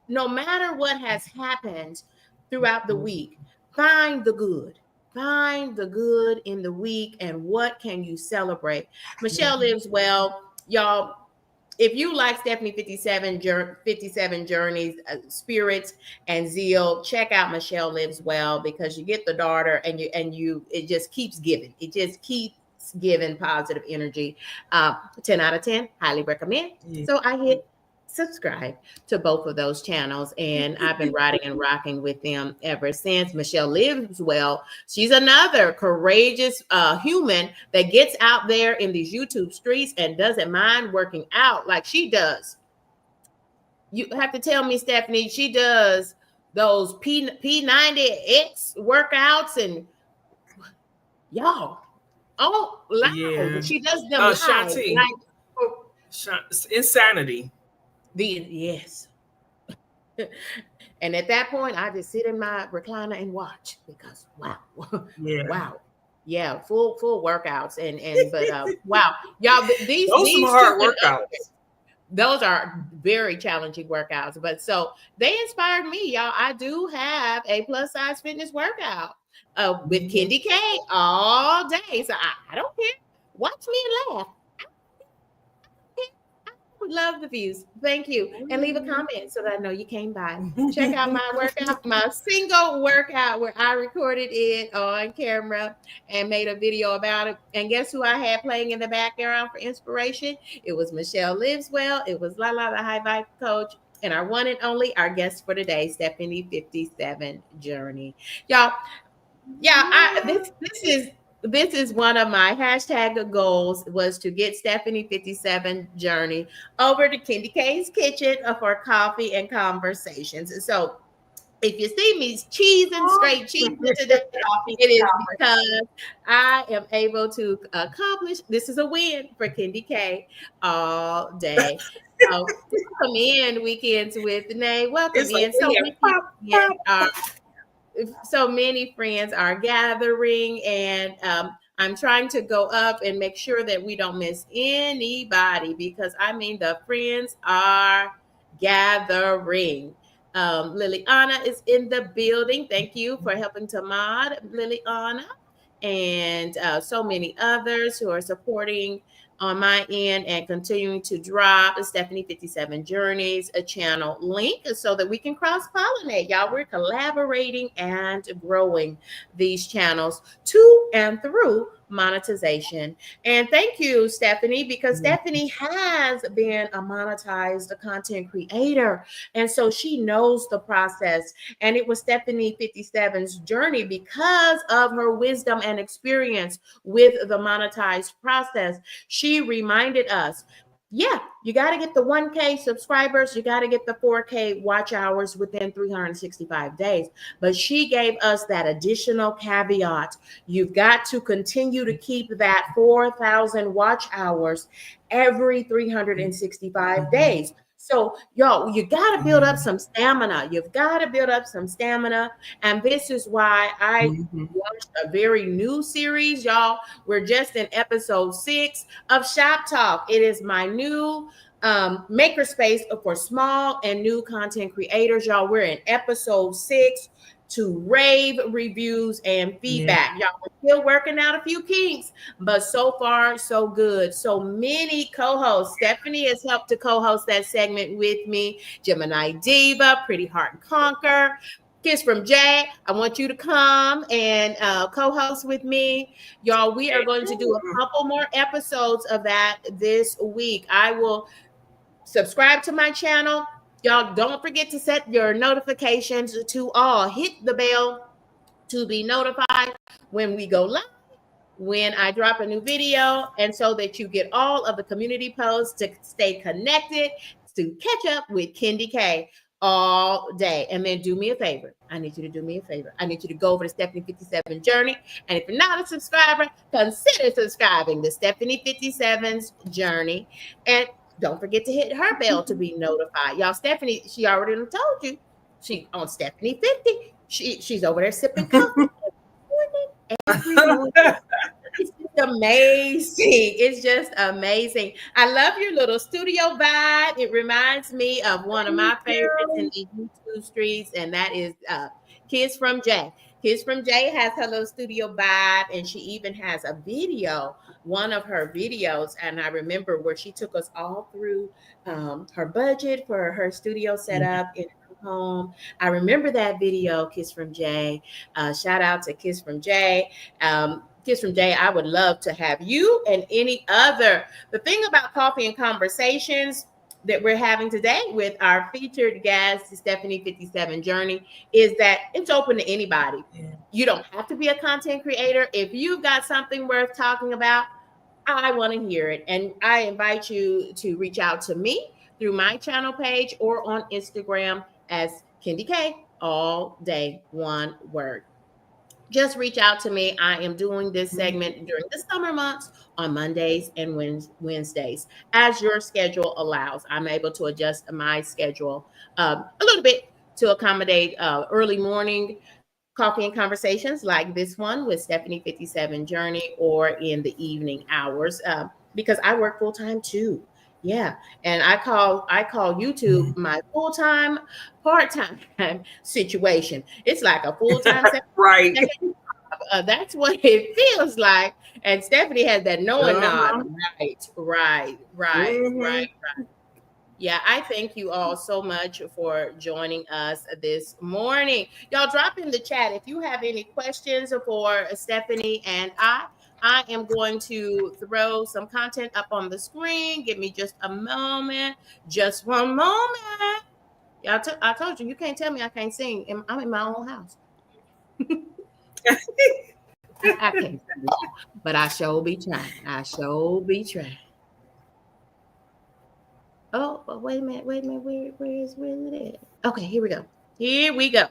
No matter what has happened throughout the week, find the good. Find the good in the week and what can you celebrate? Michelle Lives Well, y'all. if you like Stephanie 57 Journeys, spirits and zeal, check out Michelle Lives Well, because you get the daughter and you it just keeps giving. It just keeps giving positive energy. 10 out of 10, highly recommend. Yeah. So I hit subscribe to both of those channels, and I've been riding and rocking with them ever since. Michelle Lives Well, she's another courageous human that gets out there in these YouTube streets and doesn't mind working out like she does. You have to tell me, Stephanie, she does those P90X workouts, and y'all, oh, Yeah. live. She does them live. Shanti. Insanity. Yes. And at that point, I just sit in my recliner and watch, because wow, Yeah. wow, yeah, full workouts, but wow, y'all, these Those some hard workouts. Those are very challenging workouts, but so they inspired me, y'all. I do have a plus size fitness workout with KendyK all day, so I don't care. Watch me and laugh. Would love the views. Thank you. And leave a comment so that I know you came by. Check out my workout, my single workout where I recorded it on camera and made a video about it. And guess who I had playing in the background for inspiration? It was Michelle Lives Well. It was Lala, the high vibe coach. And our one and only, our guest for today, Stephanie 57 Journey. Y'all, yeah, this is one of my hashtag goals, was to get Stephanie 57 Journey over to KendyK's kitchen for coffee and conversations. So if you see me cheesing, straight cheesing today, it is because I am able to accomplish. This is a win for KendyK all day. So welcome in Weekends with Nay. Welcome in. So many friends are gathering, and I'm trying to go up and make sure that we don't miss anybody, because I mean the friends are gathering. Liliana is in the building. Thank you for helping to mod, Liliana, and so many others who are supporting on my end and continuing to drop the Stephanie 57 Journeys a channel link so that we can cross-pollinate. Y'all, we're collaborating and growing these channels to and through monetization. And thank you, Stephanie, because Stephanie has been a monetized content creator. And so she knows the process. And it was Stephanie 57's journey because of her wisdom and experience with the monetized process. She reminded us, yeah, you got to get the 1K subscribers. You got to get the 4K watch hours within 365 days. But she gave us that additional caveat. You've got to continue to keep that 4,000 watch hours every 365 days. So, y'all, you got to build up some stamina. You've got to build up some stamina. And this is why I launched a very new series, y'all. We're just in episode 6 of Shop Talk. It is my new makerspace for small and new content creators, y'all. We're in episode 6 to rave reviews and feedback. Y'all, we're still working out a few kinks, but so far, so good. So many co-hosts. Stephanie has helped to co-host that segment with me. Gemini Diva, Pretty Heart and Conquer. Kiss from Jay. I want you to come and co-host with me. Y'all, we are going to do a couple more episodes of that this week. I will subscribe to my channel. Y'all, don't forget to set your notifications to all. Hit the bell to be notified when we go live, when I drop a new video, and so that you get all of the community posts to stay connected, to catch up with KendyK all day. And then do me a favor. I need you to do me a favor. I need you to go over to Stephanie 57 Journey. And if you're not a subscriber, consider subscribing to Stephanie 57's Journey. And don't forget to hit her bell to be notified. Y'all, Stephanie, she already told you. She on Stephanie 50. She's over there sipping coffee. Every morning. It's just amazing. It's just amazing. I love your little studio vibe. It reminds me of one of my favorites in the YouTube streets, and that is Kids from Jay. Kids from Jay has her little studio vibe, and she even has a video one of her videos, and I remember where she took us all through her budget for her studio setup in her home. I remember that video, Kiss from Jay. Shout out to Kiss from Jay. Kiss from Jay, I would love to have you and any other. The thing about Coffee and Conversations that we're having today with our featured guest, Stephanie 57 Journey, is that it's open to anybody. You don't have to be a content creator. If you've got something worth talking about, I want to hear it. And I invite you to reach out to me through my channel page or on Instagram as KendyK All Day, one word. Just reach out to me. I am doing this segment during the summer months on Mondays and Wednesdays as your schedule allows. I'm able to adjust my schedule a little bit to accommodate early morning coffee and conversations like this one with Stephanie 57 Journey, or in the evening hours, because I work full time too. Yeah, and I call YouTube my full time, part time situation. It's like a full time. Right. That's what it feels like. And Stephanie has that knowing Uh-huh. nod. Right. Mhm. Yeah, I thank you all so much for joining us this morning. Y'all drop in the chat if you have any questions for Stephanie and I. I am going to throw some content up on the screen. Give me just a moment. Just one moment. I told you, you can't tell me I can't sing. I'm in my own house. I can't sing, but I sure be trying. I sure be trying. Oh, but wait a minute, where is it at? Okay, here we go. Here we go.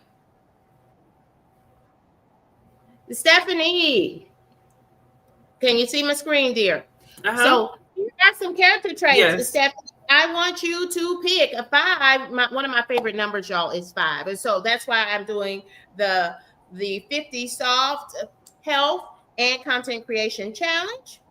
Stephanie, can you see my screen, dear? Uh-huh. So you got some character traits, Yes. Stephanie. I want you to pick a five. One of my favorite numbers, y'all, is five, and so that's why I'm doing the 50 soft health and content creation challenge.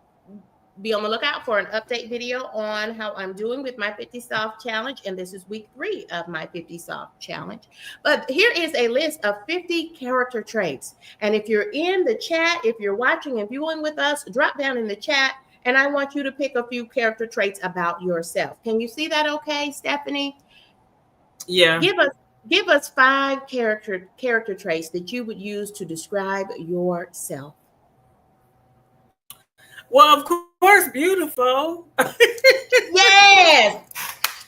Be on the lookout for an update video on how I'm doing with my 50 soft challenge. And this is week 3 of my 50 soft challenge. But here is a list of 50 character traits. And if you're in the chat, if you're watching and viewing with us, drop down in the chat. And I want you to pick a few character traits about yourself. Can you see that okay, Stephanie? Yeah. Give us 5 character traits that you would use to describe yourself. Well, of course, beautiful. Yes,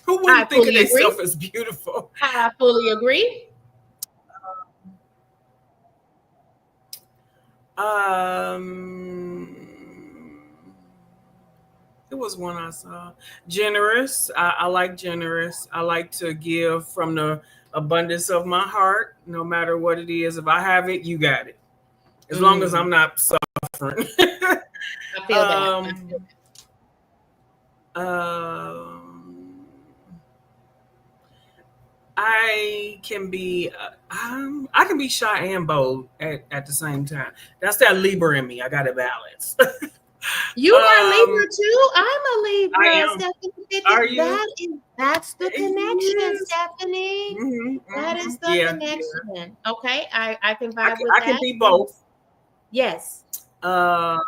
Who wouldn't I think of fully themselves agree. as beautiful? I fully agree. Um, it was one I saw. Generous. I like generous. I like to give from the abundance of my heart, no matter what it is. If I have it, you got it. As long as I'm not suffering. I feel that. um, I can be I can be shy and bold at the same time. That's that Libra in me. I got to balance. You are a Libra too. I'm a I Libra, am. Are Stephanie. you? That's the connection, Yes. Stephanie. That is the Yeah, yeah. connection. Okay, I can vibe with I can that. be both. Yes. Uh,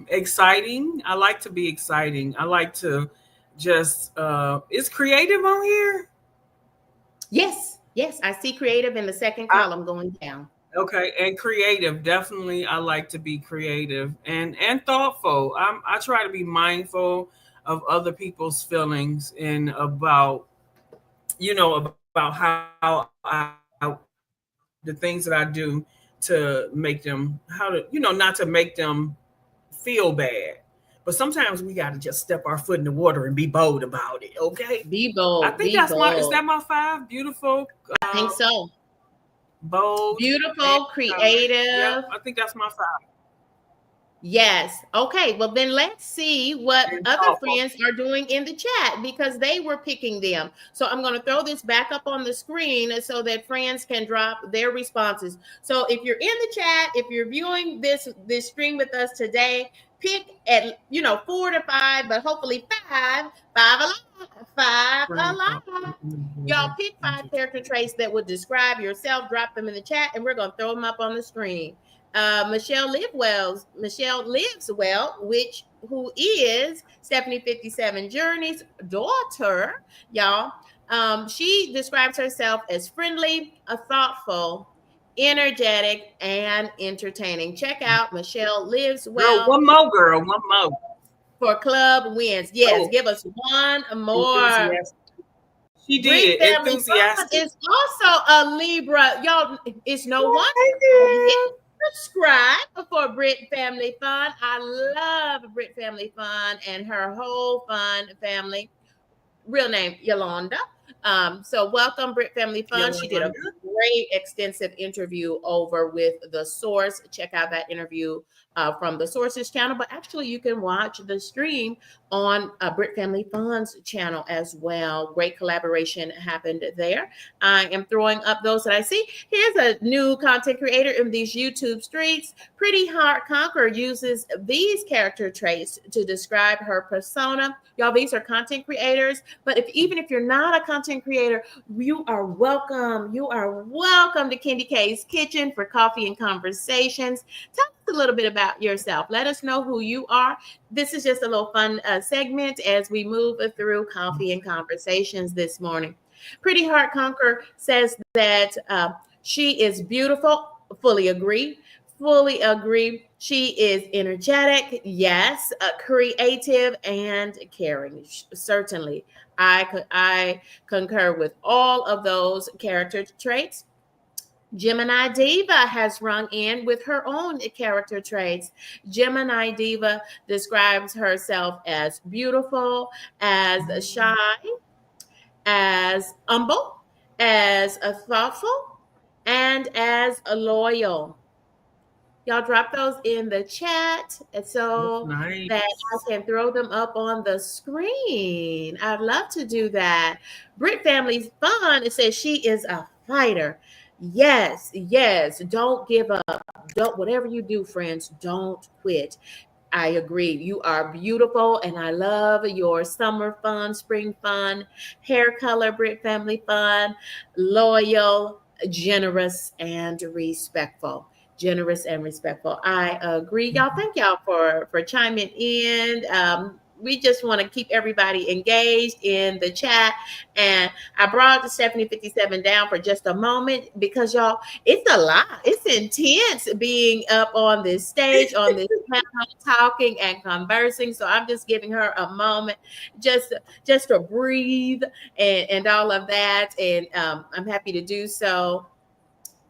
exciting. I like to be exciting. I like to just is creative on here. Yes. I see creative in the second column going down. Okay, and creative. Definitely I like to be creative and thoughtful. I try to be mindful of other people's feelings and about about how the things that I do to make them not to make them feel bad. But sometimes we got to just step our foot in the water and be bold about it, okay? Be I bold. think Be that's my is bold. that my 5? Beautiful, I think so. bold, and Beautiful, yeah, creative. I think that's my 5. Yes. Okay. Well, then let's see what And other thoughtful. friends are doing in the chat because they were picking them. So I'm going to throw this back up on the screen so that friends can drop their responses. So if you're in the chat, if you're viewing this stream with us today, pick at 4 to 5, but hopefully five alive. Y'all pick 5 character traits that would describe yourself. Drop them in the chat, and we're going to throw them up on the screen. Michelle Lives Well, which who is Stephanie 57 Journey's daughter, y'all. She describes herself as friendly, thoughtful, energetic, and entertaining. Check out Michelle Lives Girl, Well one more, girl, one more. for Club Wins. Yes, Oh, give us one more. enthusiastic. She Brit did. Family Fun Enthusiastic. is also a Libra. Y'all, it's no Oh, wonder. hey, Hit girl. subscribe for Brit Family Fun. I love Brit Family Fun and her whole fun family. Real name Yolanda. So welcome, Brit Family Fun. She did a Yolanda. great extensive interview over with the Source. Check out that interview from the Sources channel, but actually you can watch the stream on Brit Family Fun's channel as well. Great collaboration happened there. I am throwing up those that I see. Here's a new content creator in these YouTube streets. Pretty Heart Conquer uses these character traits to describe her persona. Y'all, these are content creators, but even if you're not a content creator, you are welcome. You are welcome to KendyK's Kitchen for coffee and conversations. Tell us a little bit about yourself. Let us know who you are. This is just a little fun segment as we move through coffee and conversations this morning. Pretty Heart Conquer says that she is beautiful. Fully agree. Fully agree. She is energetic, yes, creative and caring. Certainly, I concur with all of those character traits. Gemini Diva has rung in with her own character traits. Gemini Diva describes herself as beautiful, as shy, as humble, as thoughtful, and as loyal. Y'all drop those in the chat That's so that I nice. can throw them up on the screen. I'd love to do that. Brit Family's Fun, it says she is a fighter. Yes, yes. Don't give up. Don't, whatever you do, friends, don't quit. I agree. You are beautiful, and I love your summer fun, spring fun, hair color, Brit Family Fun, loyal, generous, and respectful. Generous and respectful. I agree. Y'all, thank y'all for chiming in. We just want to keep everybody engaged in the chat. And I brought the Stephanie 57 down for just a moment because y'all, it's a lot. It's intense being up on this stage, on this panel, talking and conversing. So I'm just giving her a moment just to breathe and all of that. And I'm happy to do so.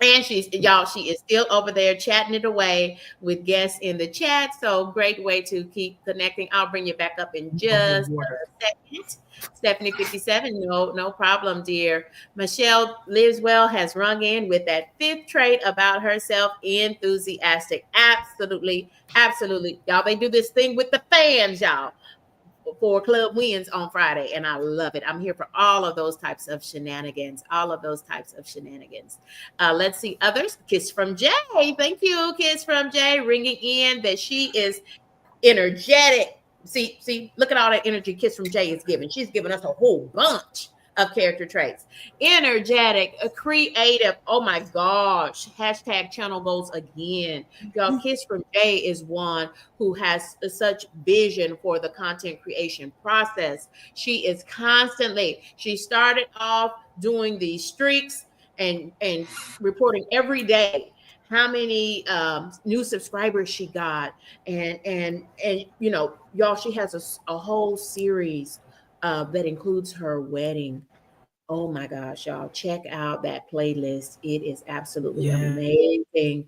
And she is still over there chatting it away with guests in the chat. So great way to keep connecting. I'll bring you back up in Of your just water. a second. Stephanie 57, no problem, dear. Michelle Lives Well has rung in with that fifth trait about herself, enthusiastic. Absolutely, absolutely. Y'all, they do this thing with the fans, y'all, for Club Wins on Friday, and I love it. I'm here for all of those types of shenanigans, all of those types of shenanigans. Let's see others. Kiss from Jay. Thank you, Kiss from Jay, ringing in that she is energetic. See, look at all that energy Kiss from Jay is giving. She's giving us a whole bunch of character traits. Energetic, creative. Oh my gosh. Hashtag channel goals again. Y'all, Kiss from Jay is one who has such vision for the content creation process. She started off doing these streaks and reporting every day how many new subscribers she got, and y'all, she has a whole series that includes her wedding. Oh my gosh, y'all, check out that playlist. It is absolutely Yeah. amazing.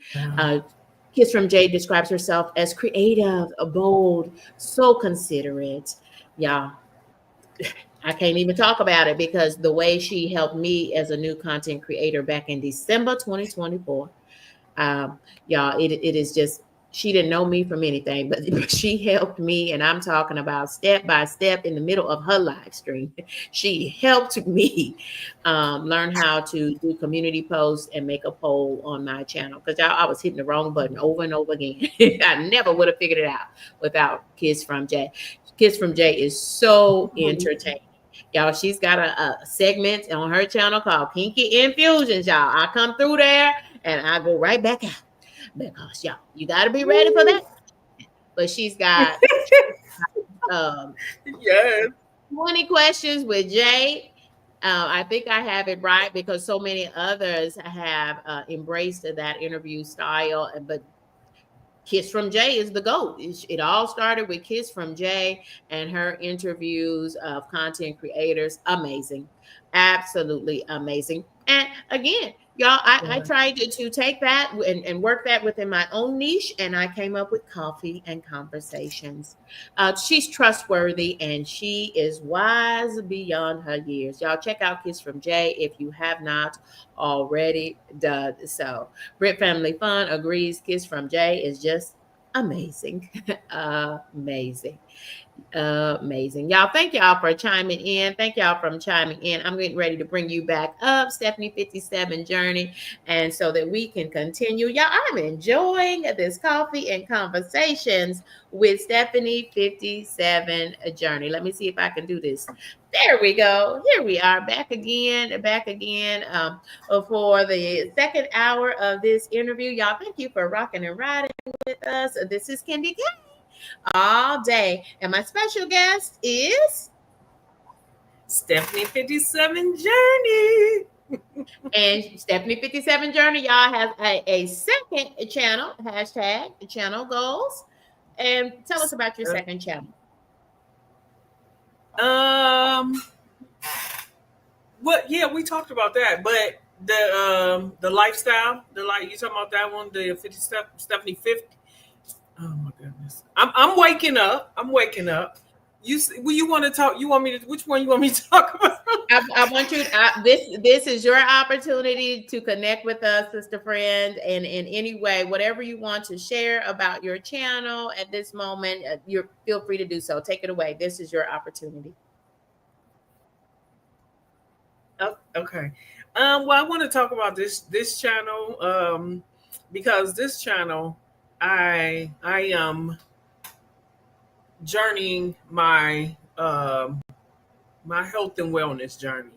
Kiss from Jade describes herself as creative, bold, so considerate. Y'all, I can't even talk about it because the way she helped me as a new content creator back in December 2024. Y'all, it is just, she didn't know me from anything, but she helped me, and I'm talking about step by step in the middle of her live stream. She helped me learn how to do community posts and make a poll on my channel because I was hitting the wrong button over and over again. I never would have figured it out without Kiss from Jay. Kiss from Jay is so entertaining. Y'all, she's got a segment on her channel called Kinky Infusions. Y'all, I come through there and I go right back out. because y'all, you got to be ready for that. But she's got um, Yes. 20 questions with Jay. I think I have it right because so many others have embraced that interview style. But Kiss from Jay is the GOAT. It all started with Kiss from Jay and her interviews of content creators. Amazing. Absolutely amazing. And again, y'all, I Yeah. tried to take that and work that within my own niche, and I came up with coffee and conversations. She's trustworthy and she is wise beyond her years. Y'all check out Kiss from Jay if you have not already done so. Brit Family Fun agrees. Kiss from Jay is just amazing. Amazing. Amazing. Y'all, thank y'all for chiming in. Thank y'all for chiming in. I'm getting ready to bring you back up, Stephanie 57 Journey, and so that we can continue. Y'all, I'm enjoying this coffee and conversations with Stephanie 57 Journey. Let me see if I can do this. There we go. Here we are back again for the second hour of this interview. Y'all, thank you for rocking and riding with us. This is KendyK All Day. And my special guest is, Stephanie 57 Journey. and Stephanie 57 Journey, y'all, has a second channel, hashtag channel goals. And tell us about your second channel. Um, what? Yeah, we talked about that, but the lifestyle, the like you talking about that one, the 50 Stephanie 50. Oh my goodness, I'm waking up. I'm waking up. Well, you want to talk? You want me to? Which one you want me to talk about? I want you. This is your opportunity to connect with us, sister friend, and in any way, whatever you want to share about your channel at this moment, you feel free to do so. Take it away. This is your opportunity. Oh, okay. Well, I want to talk about this channel because this channel, I am journeying my health and wellness journey,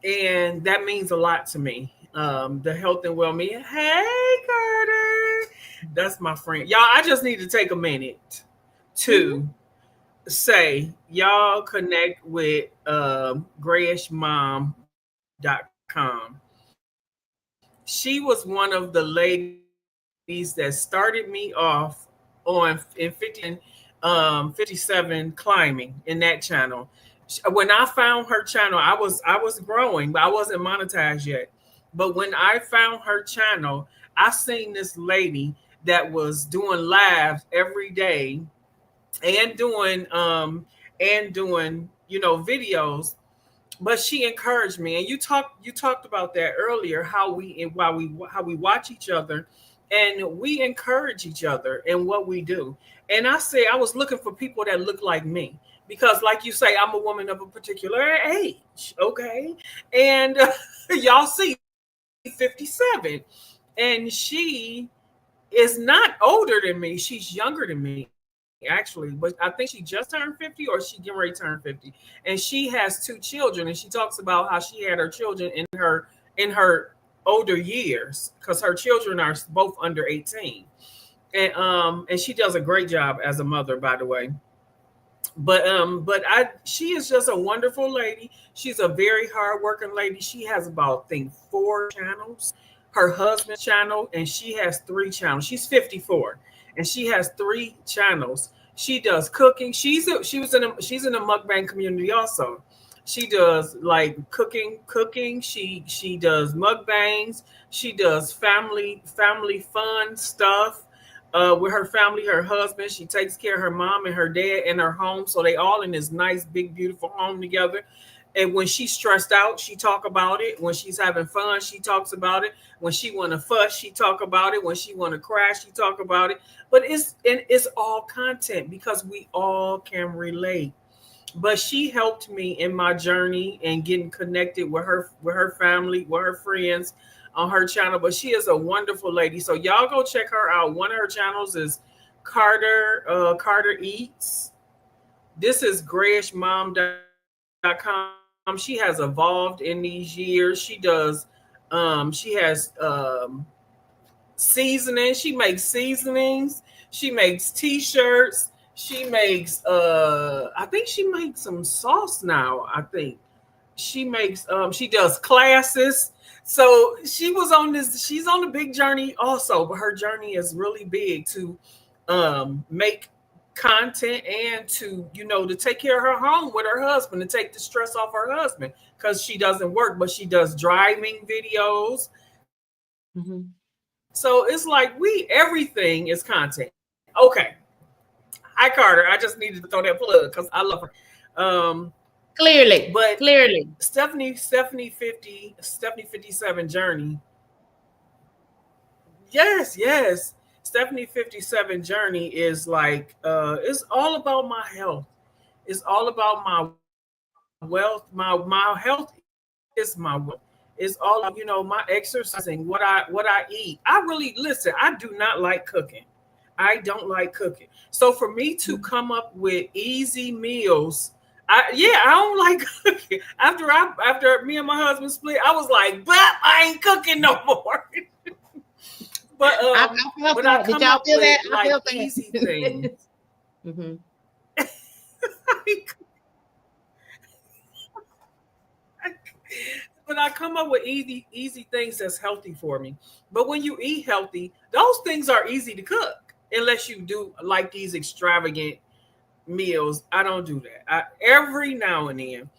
and that means a lot to me. The health and wellness. Hey, Carter, that's my friend. Y'all, I just need to take a minute Mhm. to say y'all connect with grayishmom.com. She was one of the ladies that started me off in 57 climbing in that channel. When I found her channel, I was growing, but I wasn't monetized yet. But when I found her channel, I seen this lady that was doing lives every day and doing videos, but she encouraged me. And you talked about that earlier, how we watch each other and we encourage each other in what we do. And I say I was looking for people that look like me, because like you say, I'm a woman of a particular age, okay? And y'all see 57, and she is not older than me. She's younger than me, actually. But I think she just turned 50, or she getting ready to turn 50. And she has two children, and she talks about how she had her children in her older years, because her children are both under 18. And she does a great job as a mother, by the way. But I she is just a wonderful lady. She's a very hardworking lady. She has about, I think, 4 channels. Her husband's channel, and she has 3 channels. She's 54, and she has 3 channels. She does cooking. She's in a mukbang community also. She does like cooking. She does mukbangs. She does family fun stuff with her family, her husband. She takes care of her mom and her dad in her home, so they all in this nice, big, beautiful home together. And when she's stressed out, she talk about it. When she's having fun, she talks about it. When she want to fuss, she talk about it. When she want to crash, she talk about it. But it's all content, because we all can relate. But she helped me in my journey and getting connected with her family, with her friends on her channel. But she is a wonderful lady. So y'all go check her out. One of her channels is Carter Eats. This is grayishmom.com. She has evolved in these years. She has seasoning. She makes seasonings. She makes t-shirts. She makes I think she makes some sauce now, I think. She does classes. So she's on a big journey also, but her journey is really big to make content and to to take care of her home with her husband, to take the stress off her husband, because she doesn't work, but she does driving videos. Mhm. So it's like everything is content. Okay. Hi Carter. I just needed to throw that plug because I love her. Clearly, But clearly. Stephanie 57 journey. Yes. Stephanie 57 journey is like it's all about my health. It's all about my wealth. My health is my wealth. It's all about, my exercising, what I eat. I really listen, I do not like cooking. I don't like cooking. So for me to Mhm. come up with easy meals, I don't like cooking. After me and my husband split, I was like, but I ain't cooking no more. But I felt when I that. Did come y'all up feel with that? I like felt easy that. things, Hmm. but I come up with easy things that's healthy for me. But when you eat healthy, those things are easy to cook unless you do like these extravagant meals. I don't do that. Every now and then.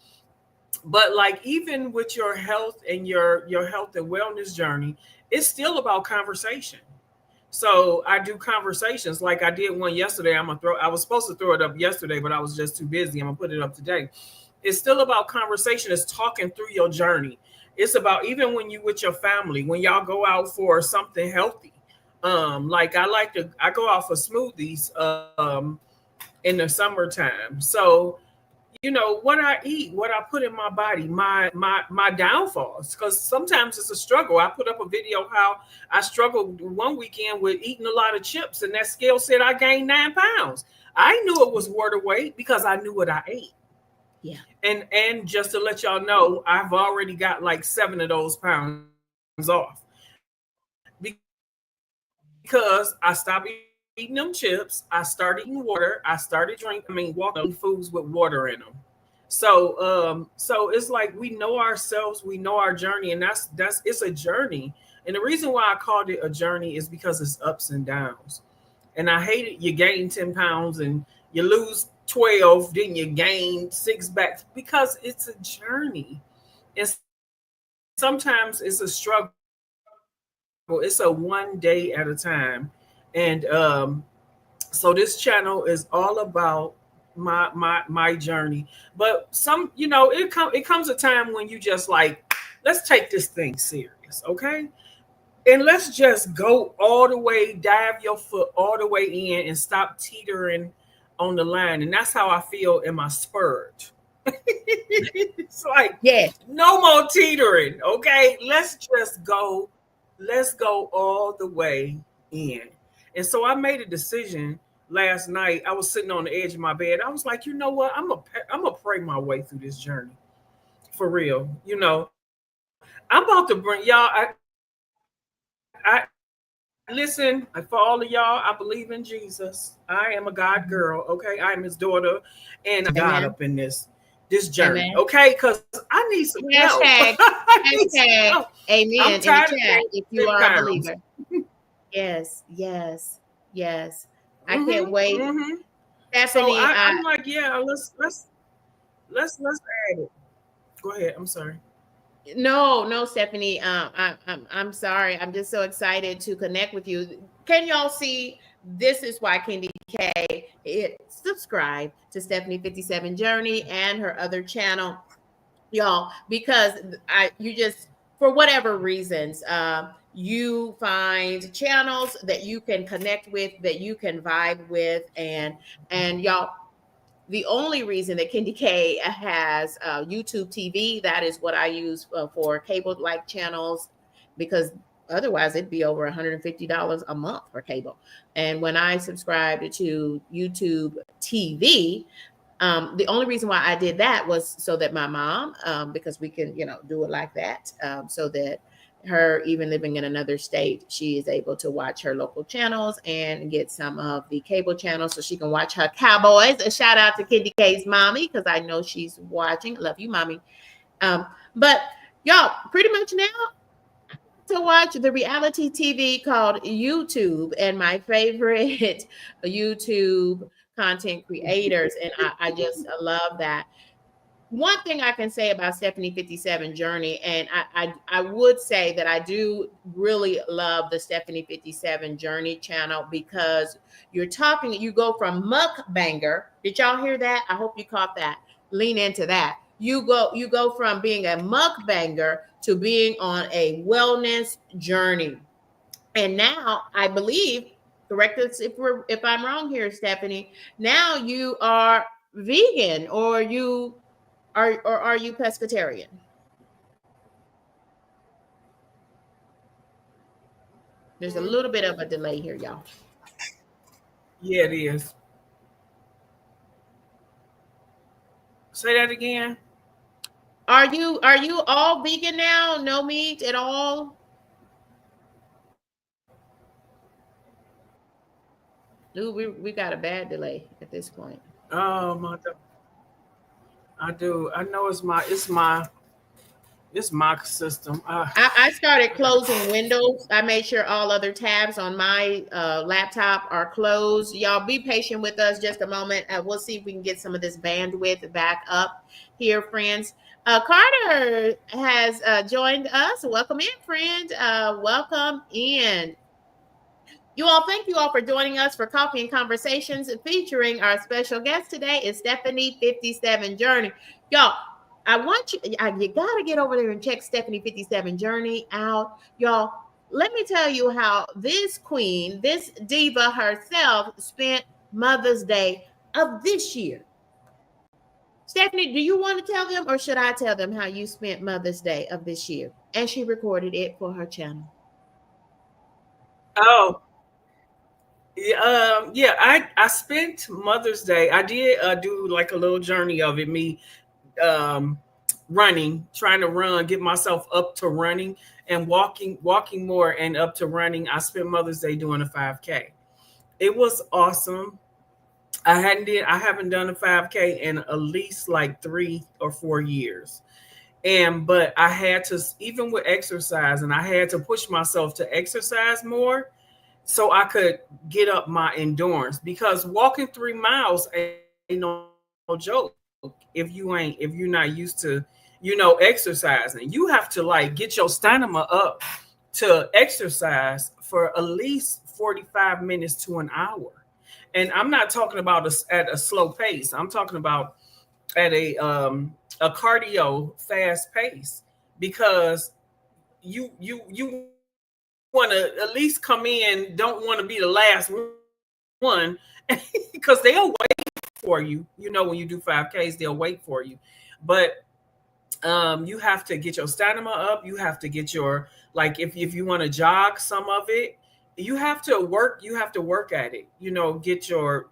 But like even with your health and your health and wellness journey, it's still about conversation. So I do conversations like I did one yesterday. I was supposed to throw it up yesterday, but I was just too busy. I'm gonna put it up today. It's still about conversation. It's talking through your journey. It's about even when you with your family, when y'all go out for something healthy. Like I go out for smoothies in the summertime. So what I eat, what I put in my body, my downfalls, because sometimes it's a struggle. I put up a video how I struggled one weekend with eating a lot of chips, and that scale said I gained 9 pounds. I knew it was water weight because I knew what I ate. Yeah. And just to let y'all know, I've already got like 7 of those pounds off because I stopped eating them chips. I started eating water. I started walking foods with water in them. So it's like we know ourselves, we know our journey, and that's it's a journey. And the reason why I called it a journey is because it's ups and downs. And I hate it. You gain 10 pounds and you lose 12, then you gain six back, because it's a journey. And sometimes it's a struggle. It's a one day at a time. And so this channel is all about my journey. But it comes a time when you just like, let's take this thing serious, okay? And let's just go all the way, dive your foot all the way in and stop teetering on the line. And that's how I feel in my spurt. It's like Yes. no more teetering, okay? Let's go all the way in. And so I made a decision last night. I was sitting on the edge of my bed. I was like, you know what? I'm gonna pray my way through this journey for real. I'm about to bring y'all. Listen, for all of y'all, I believe in Jesus. I am a God girl, okay? I am His daughter, and I'm gonna bring God up in Amen. this journey, okay? Amen. Because I need some help. Hashtag, I need some help. hashtag, I'm amen tired in of the gaining chat if 10 you are a pounds. believer. Yes, yes, yes. I Mm-hmm. can't wait. Mm-hmm. So Stephanie, I'm like, yeah, let's add it. Go ahead. I'm sorry. no, no, Stephanie. I'm sorry. I'm just so excited to connect with you. Can y'all see? This is why Candy K subscribe to Stephanie 57 Journey and her other channel, y'all, because you just, for whatever reasons, you find channels that you can connect with, that you can vibe with, and y'all, the only reason that KendyK has YouTube TV, that is what I use for cable like channels, because otherwise it'd be over $150 a month for cable. And when I subscribed to YouTube TV, the only reason why I did that was so that my mom, because we can, do it like that, so that her even living in another state, she is able to watch her local channels and get some of the cable channels so she can watch her Cowboys. A shout out to KendyK's mommy because I know she's watching. Love you, mommy. But y'all, pretty much now to watch the reality TV called YouTube and my favorite YouTube content creators, and I just love that. One thing I can say about Stephanie 57 Journey, and I would say that I do really love the Stephanie 57 Journey channel because you go from mukbanger. Did y'all hear that? I hope you caught that. Lean into that. You go from being a mukbanger to being on a wellness journey. And now I believe, correct us if I'm wrong here, Stephanie. Now you are vegan, or are you pescatarian? There's a little bit of a delay here, y'all. Yeah, it is. Say that again. Are you all vegan now? No meat at all? Ooh, we got a bad delay at this point. My, I do. I know it's my system. I started closing windows. I made sure all other tabs on my laptop are closed. Y'all be patient with us just a moment. We'll see if we can get some of this bandwidth back up here, friends. Carter has joined us. Welcome in, friend. Welcome in. You all, thank you all for joining us for Coffee and Conversations featuring our special guest today is Stephanie 57 Journey. Y'all, you got to get over there and check Stephanie 57 Journey out. Y'all, let me tell you how this queen, this diva herself spent Mother's Day of this year. Stephanie, do you want to tell them or should I tell them how you spent Mother's Day of this year? And she recorded it for her channel. Oh, yeah, yeah. I spent Mother's Day. I did do like a little journey of it. Me um, running, trying to run, get myself up to running and walking more and up to running. I spent Mother's Day doing a 5K. It was awesome. I haven't done a 5K in at least like 3 or 4 years. And but I had to, even with exercise, and I had to push myself to exercise more so I could get up my endurance because walking 3 miles ain't no joke if you're not used to exercising. You have to like get your stamina up to exercise for at least 45 minutes to an hour. And I'm not talking about at a slow pace. I'm talking about at a cardio fast pace because you want to at least come in, don't want to be the last one because they'll wait for you. When you do 5Ks, they'll wait for you. But you have to get your stamina up. You have to get your, like, if you want to jog some of it, you have to work at it. Get your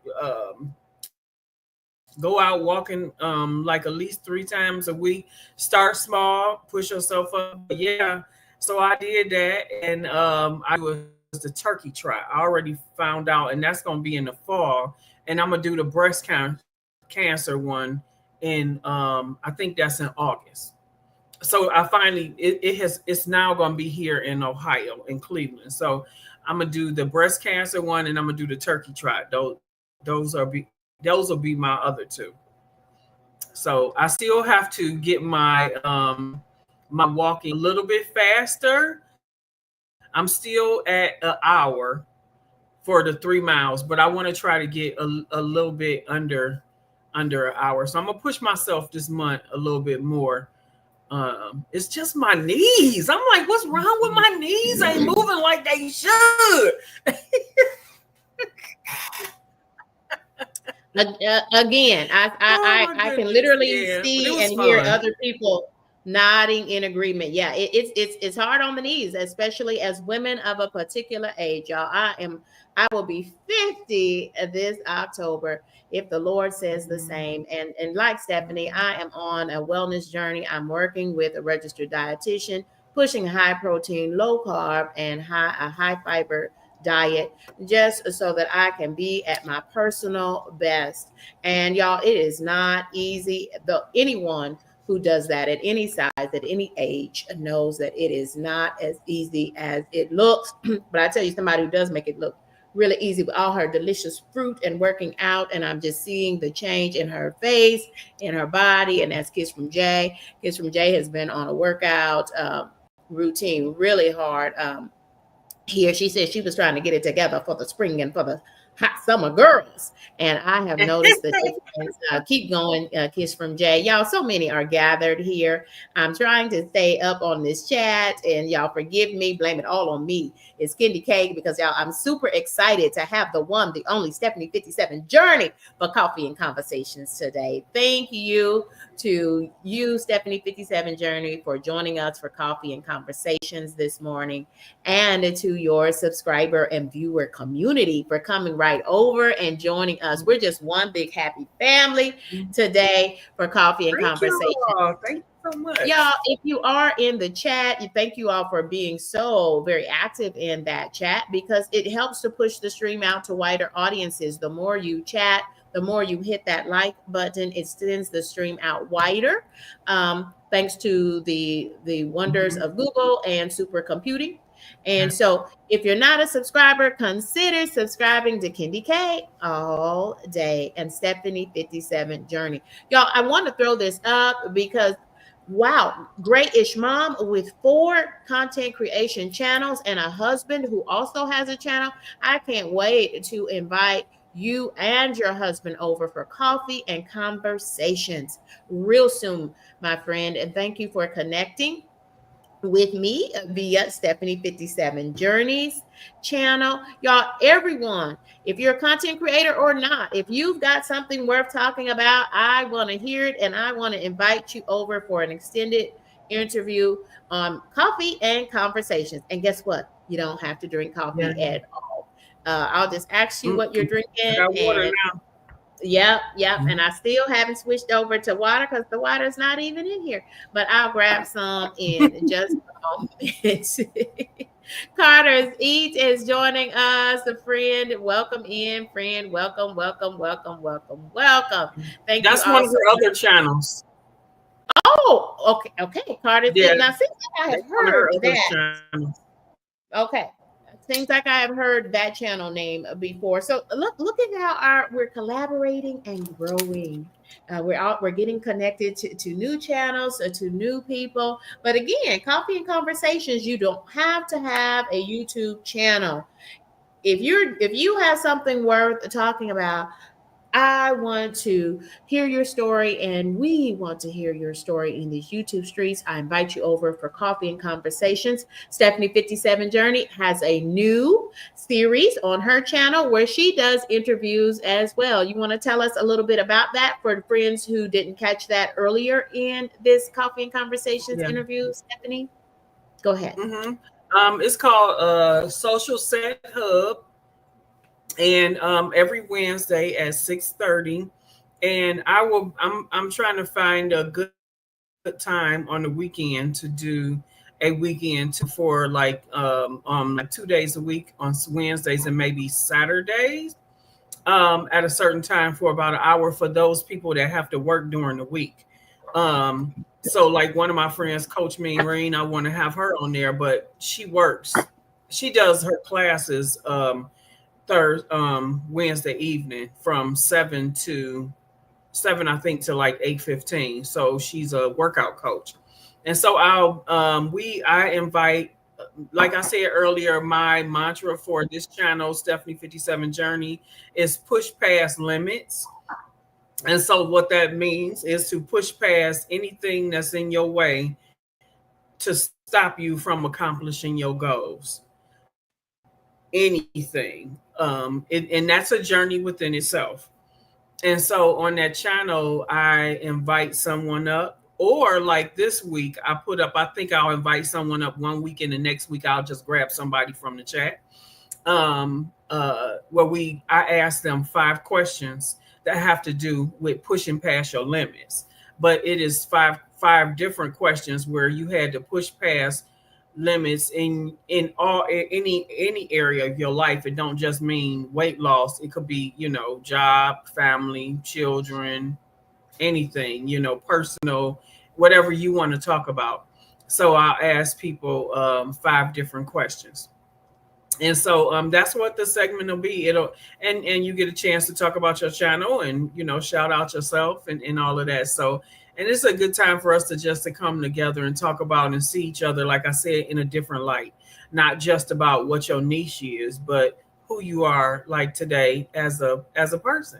go out walking like at least 3 times a week. Start small, push yourself up. But yeah, so I did that, and I was the turkey trot. I already found out, and that's gonna be in the fall. And I'm gonna do the cancer one in I think that's in August. So I finally it's now gonna be here in Ohio, in Cleveland. So I'm gonna do the breast cancer one, and I'm gonna do the turkey trot. Those are be those will be my other two. So I still have to get my walking a little bit faster. I'm still at an hour for the 3 miles, but I want to try to get a little bit under an hour. So I'm gonna push myself this month a little bit more. It's just my knees. I'm like, what's wrong with my knees? Ain't moving like they should. Again, I can Goodness, literally yeah, but it see was and hear fun. other people nodding in agreement. Yeah, it's hard on the knees, especially as women of a particular age, y'all. I will be 50 this October if the Lord says the same. And like Stephanie, I am on a wellness journey. I'm working with a registered dietitian pushing a high protein, low carb, and a high fiber diet, just so that I can be at my personal best. And y'all, it is not easy. Though anyone who does that at any size, at any age, knows that it is not as easy as it looks. But I tell you, somebody who does make it look really easy with all her delicious fruit and working out, and I'm just seeing the change in her face, in her body. And that's Kiss from Jay. Kiss from Jay has been on a workout routine really hard. Here she said she was trying to get it together for the spring and for the hot summer girls, and I have noticed the difference. Keep going, Kiss from Jay. Y'all, so many are gathered here. I'm trying to stay up on this chat, and y'all forgive me, blame it all on me. It's KendyK, because y'all, I'm super excited to have the one, the only Stephanie 57 Journey for Coffee and Conversations today. Thank you to you, Stephanie 57 Journey, for joining us for Coffee and Conversations this morning, and to your subscriber and viewer community for coming right over and joining us. We're just one big happy family today for Coffee and Conversation. Thank you so much. Y'all, if you are in the chat, thank you all for being so very active in that chat, because it helps to push the stream out to wider audiences. The more you chat, the more you hit that like button, it sends the stream out wider. Thanks to the wonders of Google and supercomputing. And so if you're not a subscriber, consider subscribing to KendyK All Day and Stephanie 57 Journey. Y'all, I want to throw this up because, wow, great-ish mom with 4 content creation channels and a husband who also has a channel. I can't wait to invite you and your husband over for coffee and conversations real soon, my friend. And thank you for connecting with me via Stephanie 57 Journeys channel. Y'all, everyone, if you're a content creator or not, if you've got something worth talking about, I want to hear it, and I want to invite you over for an extended interview on coffee and conversations. And guess what? You don't have to drink coffee at all. I'll just ask you what you're drinking. I got water now. Yep. And I still haven't switched over to water because the water's not even in here. But I'll grab some in just a moment. Carter's Eat is joining us, a friend. Welcome in, friend. Welcome. Thank you. That's one of her other channels. Oh, okay. Carter's Eat. Now, since I have heard that. Okay. Seems like I have heard that channel name before. So look at how we're collaborating and growing. We're getting connected to new channels, to new people. But again, Coffee and Conversations, you don't have to have a YouTube channel. If you have something worth talking about, I want to hear your story, and we want to hear your story in these YouTube streets. I invite you over for Coffee and Conversations. Stephanie 57 Journey has a new series on her channel where she does interviews as well. You want to tell us a little bit about that for friends who didn't catch that earlier in this Coffee and Conversations interview, Stephanie? Go ahead. It's called Social Set Hub. And every Wednesday at 6:30, and I'm trying to find a good time on the weekend to do a weekend for like 2 days a week on Wednesdays and maybe Saturdays at a certain time for about an hour for those people that have to work during the week. So like one of my friends, Coach Marine, I want to have her on there, but she works. She does her classes Wednesday evening from 7 I think to like 8:15. So she's a workout coach. And so I invite, like I said earlier, my mantra for this channel, Stephanie 57 Journey, is push past limits. And so what that means is to push past anything that's in your way to stop you from accomplishing your goals. Anything. And that's a journey within itself. And so on that channel, I invite someone up, or like this week, I think I'll invite someone up one week, and the next week I'll just grab somebody from the chat. Where I ask them 5 questions that have to do with pushing past your limits. But it is five different questions where you had to push past limits in all any area of your life. It don't just mean weight loss. It could be, job, family, children, anything, personal, whatever you want to talk about. So I'll ask people 5 different questions. And so that's what the segment will be. It'll and you get a chance to talk about your channel and shout out yourself and all of that. So and it's a good time for us to come together and talk about and see each other, like I said, in a different light, not just about what your niche is, but who you are, like today as a person.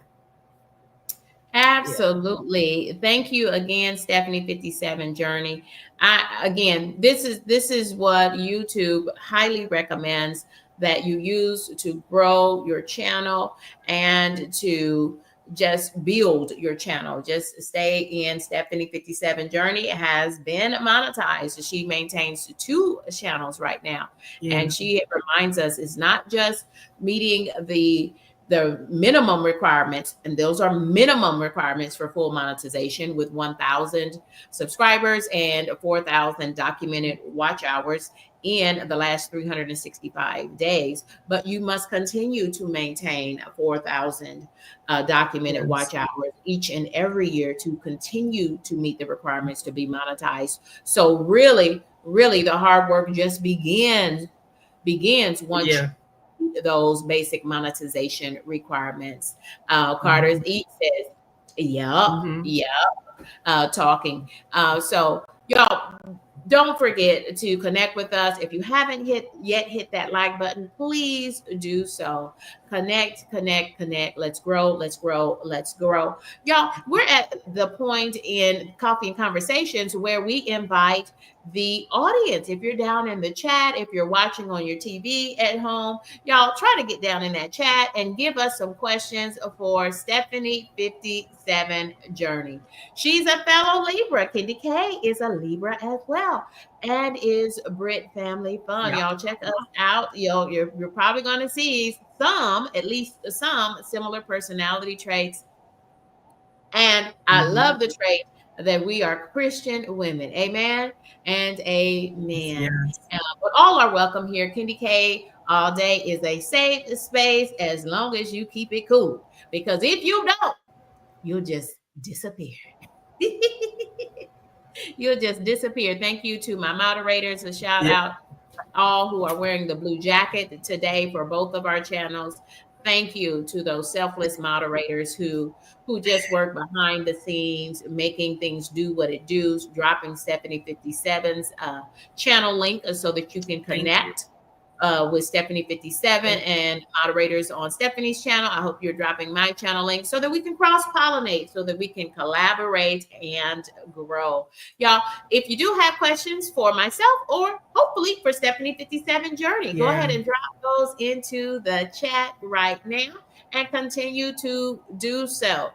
Yeah. Absolutely. Thank you again, Stephanie 57 Journey. This is what YouTube highly recommends that you use to grow your channel and to just build your channel. Just stay in Stephanie 57 Journey. Has been monetized. She maintains 2 channels right now. Yeah. And she reminds us it's not just meeting the minimum requirements, and those are minimum requirements for full monetization, with 1,000 subscribers and 4,000 documented watch hours in the last 365 days. But you must continue to maintain 4,000 documented Yes. watch hours each and every year to continue to meet the requirements to be monetized. So really, really, the hard work just begins once Yeah. those basic monetization requirements. Carter's Hmm. Eat says, "Yup, Hmm. yeah." Talking. So y'all don't forget to connect with us. If you haven't hit that like button, please do so. Connect, connect, connect. Let's grow, let's grow, let's grow. Y'all, we're at the point in Coffee and Conversations where we invite the audience. If you're down in the chat, if you're watching on your TV at home, y'all try to get down in that chat and give us some questions for Stephanie 57 Journey. She's a fellow Libra. KendyK is a Libra as well, and is Brit Family Fun. Yeah. Y'all check us out. You're probably going to see at least some similar personality traits. And I Hmm. love the trait that we are Christian women. Amen and amen. Yes. But all are welcome here. KendyK All Day is a safe space as long as you keep it cool. Because if you don't, you'll just disappear. You'll just disappear. Thank you to my moderators. A shout Yeah. out all who are wearing the blue jacket today for both of our channels. Thank you to those selfless moderators who just work behind the scenes, making things do what it does, dropping Stephanie 57's channel link so that you can Thank you. connect with Stephanie 57 Thank and moderators on Stephanie's channel. I hope you're dropping my channel link so that we can cross pollinate, so that we can collaborate and grow. Y'all, if you do have questions for myself or hopefully for Stephanie 57 Journey, go Yeah. ahead and drop those into the chat right now and continue to do so.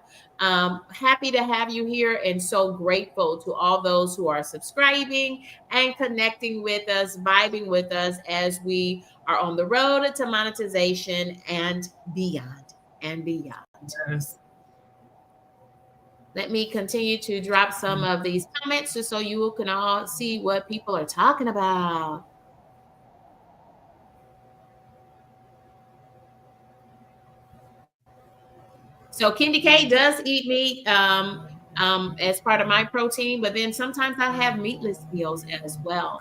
Happy to have you here and so grateful to all those who are subscribing and connecting with us, vibing with us as we are on the road to monetization and beyond and beyond. Yes. Let me continue to drop some of these comments just so you can all see what people are talking about. So KendyK does eat meat as part of my protein, but then sometimes I have meatless meals as well.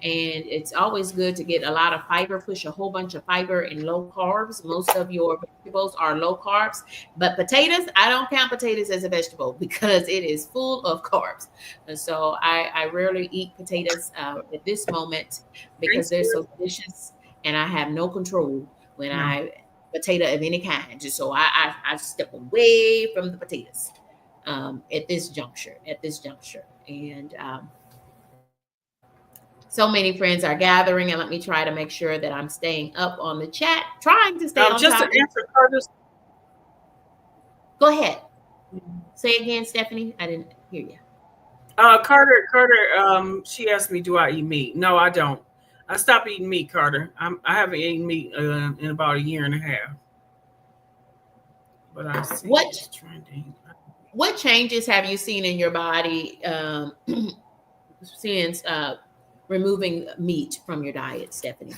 And it's always good to get a lot of fiber, push a whole bunch of fiber and low carbs. Most of your vegetables are low carbs, but potatoes, I don't count potatoes as a vegetable because it is full of carbs. And so I rarely eat potatoes at this moment because Thanks, they're Chris. so delicious and I have no control when No. I potato of any kind. Just so I step away from the potatoes at this juncture. And so many friends are gathering, and let me try to make sure that I'm staying up on the chat, trying to stay on Just to top. answer Curtis. Go ahead. Say again, Stephanie. I didn't hear you. Carter, she asked me, do I eat meat? No, I don't. I stopped eating meat, Carter. I haven't eaten meat in about a year and a half. But I see it's trending. What changes have you seen in your body since removing meat from your diet, Stephanie?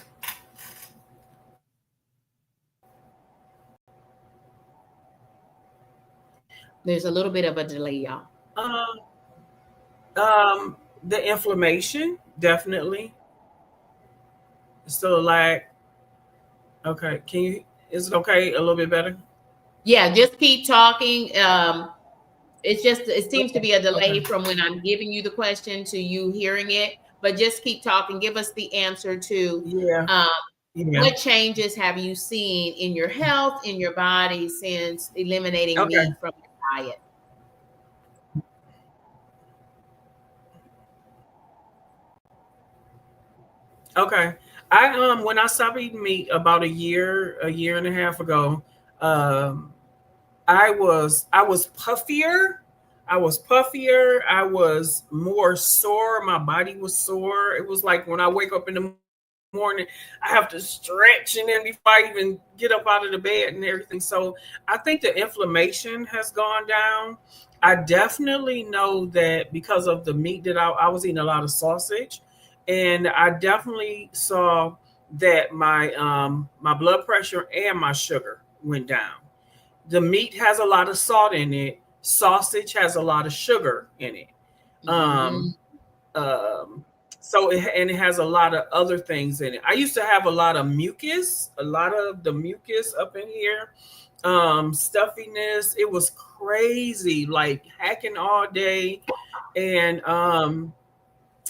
There's a little bit of a delay, y'all. Um, the inflammation, definitely. Still a lag. Okay. Can you, is it okay? A little bit better? Yeah, just keep talking. It's just, it seems to Okay. be a delay Okay. from when I'm giving you the question to you hearing it, but just keep talking. Give us the answer to Yeah. um, Yeah. what changes have you seen in your health, in your body since eliminating Okay. meat from your diet? Okay. I when I stopped eating meat about a year and a half ago, um, I was puffier. I was puffier. I was more sore. My body was sore. It was like when I wake up in the morning, I have to stretch and then before I even get up out of the bed and everything. So I think the inflammation has gone down. I definitely know that because of the meat that I was eating a lot of sausage, and I definitely saw that my blood pressure and my sugar went down. The meat has a lot of salt in it. Sausage has a lot of sugar in it. Um, Mm, um, so and it has a lot of other things in it. I used to have a lot of mucus, a lot of the mucus up in here, stuffiness. It was crazy, like hacking all day, and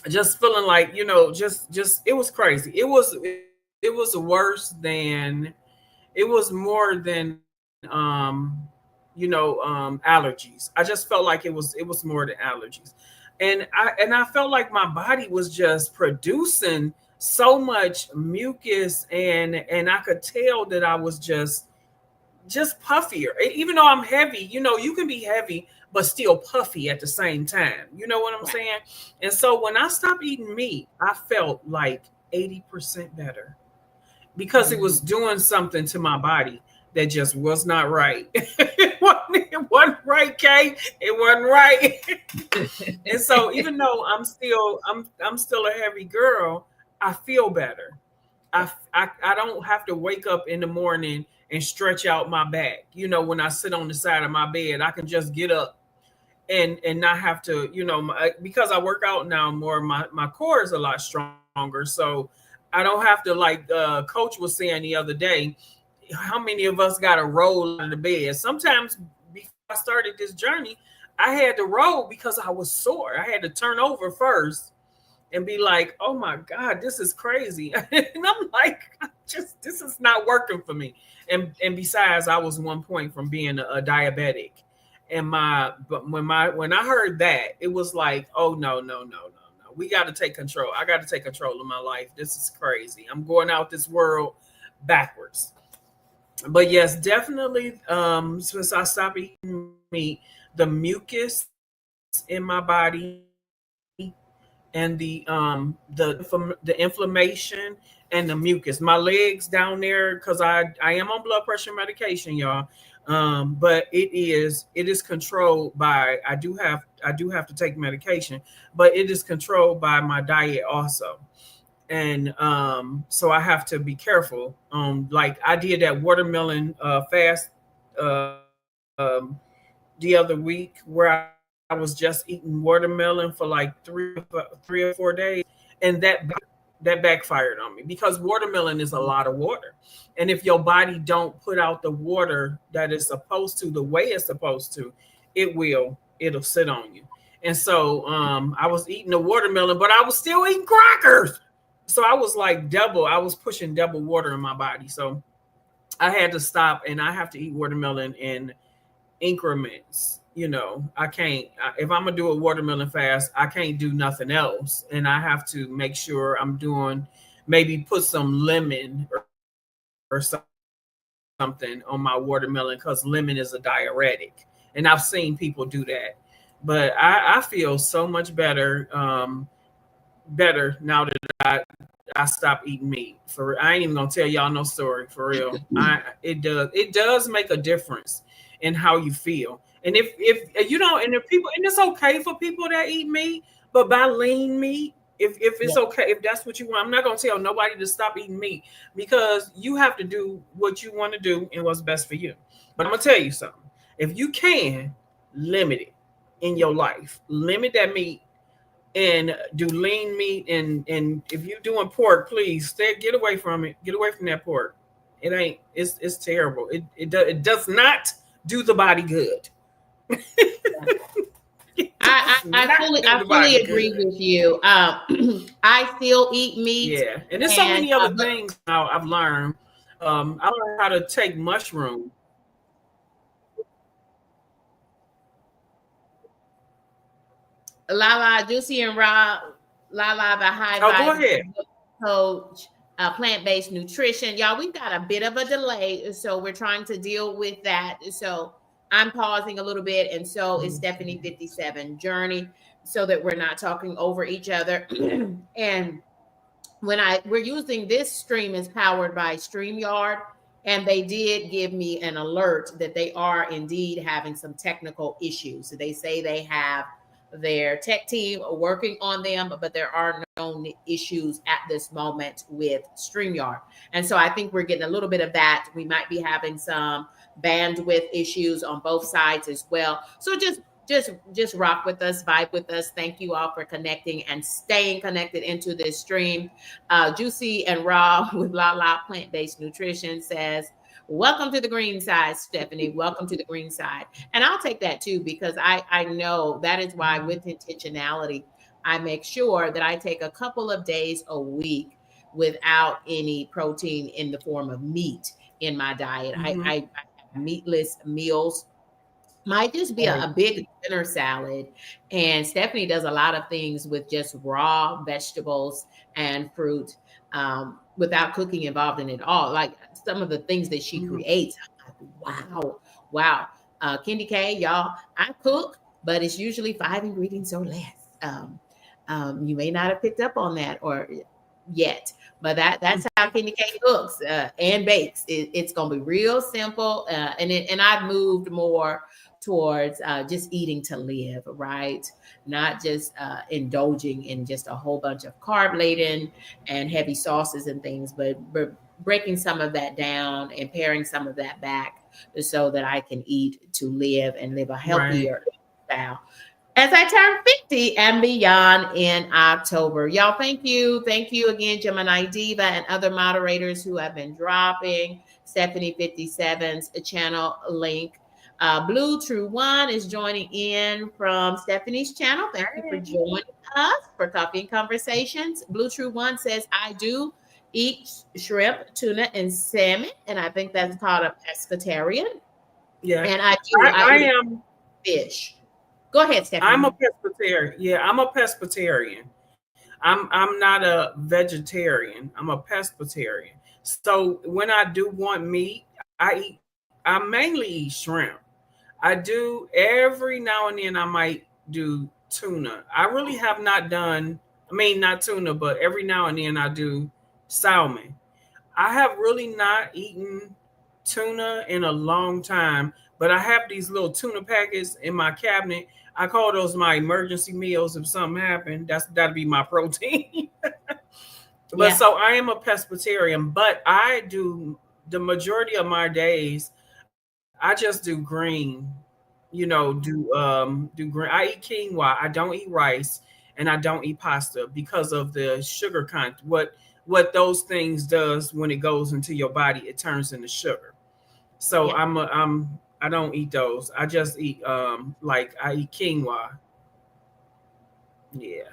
just feeling like just it was crazy. It was worse than it was more than allergies. I just felt like it was more than allergies. And I felt like my body was just producing so much mucus, and I could tell that I was just puffier. Even though I'm heavy, you can be heavy but still puffy at the same time. You know what I'm right, saying? And so when I stopped eating meat, I felt like 80% better because it mm. was doing something to my body that just was not right. It wasn't right, Kay. It wasn't right. And so even though I'm still a heavy girl, I feel better. I don't have to wake up in the morning and stretch out my back. When I sit on the side of my bed, I can just get up and not have to, because I work out now more, my core is a lot stronger. So I don't have to, like coach was saying the other day, how many of us got to roll out of the bed? Sometimes before I started this journey, I had to roll because I was sore. I had to turn over first and be like, "Oh my God, this is crazy," and I'm like, "Just this is not working for me." And besides, I was 1 point from being a diabetic, and but when I heard that, it was like, "Oh no, no, no, no, no, we got to take control. I got to take control of my life. This is crazy. I'm going out this world backwards." But yes, definitely. Since I stopped eating meat, the mucus in my body and the inflammation and the mucus. My legs down there, because I am on blood pressure medication, y'all. But it is controlled by, I do have to take medication, but it is controlled by my diet also. And so I have to be careful. Like I did that watermelon fast um, the other week where I was just eating watermelon for like 3 or 4 days, and that backfired on me because watermelon is a lot of water, and if your body don't put out the water that it's supposed to the way it's supposed to, it'll sit on you. And so I was eating the watermelon, but I was still eating crackers. So I was like double. I was pushing double water in my body. So I had to stop, and I have to eat watermelon in increments. I can't, if I'm gonna do a watermelon fast, I can't do nothing else, and I have to make sure I'm doing, maybe put some lemon or something on my watermelon because lemon is a diuretic, and I've seen people do that. But I feel so much better now that I stopped eating meat. For I ain't even gonna tell y'all no story for real. It does make a difference in how you feel. And if and if people, and it's okay for people that eat meat, but buy lean meat. If Yeah. it's okay, if that's what you want. I'm not gonna tell nobody to stop eating meat because you have to do what you want to do and what's best for you. But I'm gonna tell you something. If you can limit it in your life, limit that meat and do lean meat and if you're doing pork, please get away from it. Get away from that pork. It ain't it's terrible. It does not do the body good. It does not do I the fully body agree good. with you. I still eat meat, Yeah, and there's so and many other but things now I've learned. I learned how to take mushroom. Lala, Juicy, and Rob, Lala, the High Oh, go Vibe ahead. Coach, plant-based nutrition. Y'all, we've got a bit of a delay, so we're trying to deal with that. So I'm pausing a little bit, and so is Stephanie 57 Journey, so that we're not talking over each other. And we're using this stream is powered by StreamYard, and they did give me an alert that they are indeed having some technical issues. So they say they have their tech team working on them, but there are no issues at this moment with StreamYard. And so I think we're getting a little bit of that. We might be having some bandwidth issues on both sides as well. So just rock with us, vibe with us. Thank you all for connecting and staying connected into this stream. Juicy and Raw with La La Plant Based Nutrition says, welcome to the green side, Stephanie. Welcome to the green side. And I'll take that too, because I know that is why with intentionality, I make sure that I take a couple of days a week without any protein in the form of meat in my diet. Mm-hmm. I have meatless meals, might just be Right. a big dinner salad. And Stephanie does a lot of things with just raw vegetables and fruit, without cooking involved in it all. Like some of the things that she Mm-hmm. creates, I'm like, wow, wow. KendyK, y'all, I cook, but it's usually 5 ingredients or less. You may not have picked up on that or yet, but that's how KendyK cooks and bakes. It's gonna be real simple, and I've moved more towards just eating to live, right? Not just indulging in just a whole bunch of carb laden and heavy sauces and things, but breaking some of that down and paring some of that back so that I can eat to live and live a Right. healthier style as I turn 50 and beyond in October. Y'all, thank you. Thank you again, Gemini Diva and other moderators who have been dropping Stephanie 57's channel link. Blue True One is joining in from Stephanie's channel. Thank you for joining us for Coffee and Conversations. Blue True One says, I do eat shrimp, tuna, and salmon, and I think that's called a pescatarian. Yeah. And I I eat am. fish. Go ahead, I'm a Stephanie. pescatarian. Yeah, I'm a pescatarian. I'm not a vegetarian. I'm a pescatarian. So when I do want meat, I mainly eat shrimp. I do every now and then I might do tuna. I really have not done, I mean not tuna, but every now and then I do salmon. I have really not eaten tuna in a long time, but I have these little tuna packets in my cabinet. I call those my emergency meals if something happened. That'd be my protein. But Yeah. so I am a pescatarian, but I do the majority of my days I just do green, do green. I eat quinoa. I don't eat rice and I don't eat pasta because of the sugar content. What those things does when it goes into your body, it turns into sugar. So Yeah. I don't eat those. I just eat like I eat quinoa. Yeah.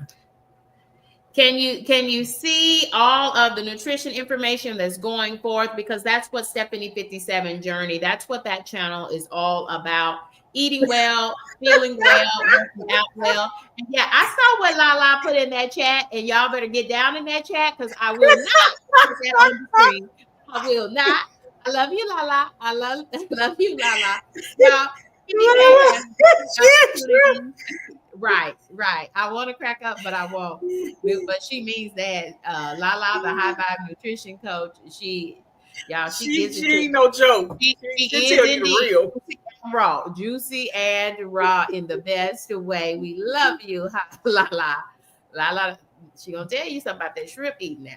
Can you see all of the nutrition information that's going forth? Because that's what Stephanie 57 Journey, that's what that channel is all about. Eating well, feeling well, working out well. And yeah, I saw what Lala put in that chat, and y'all better get down in that chat because I will not put that on the screen. I will not. I love you, Lala. I love love you, Lala. Y'all, KendyK has the opportunity. Right, right. I want to crack up, but I won't. But she means that Lala, the high vibe nutrition coach, y'all, she gives it She to ain't no joke. She'll she is tell you the indeed real. juicy and raw in the best way. We love you, Lala. Lala. She gonna tell you something about that shrimp eating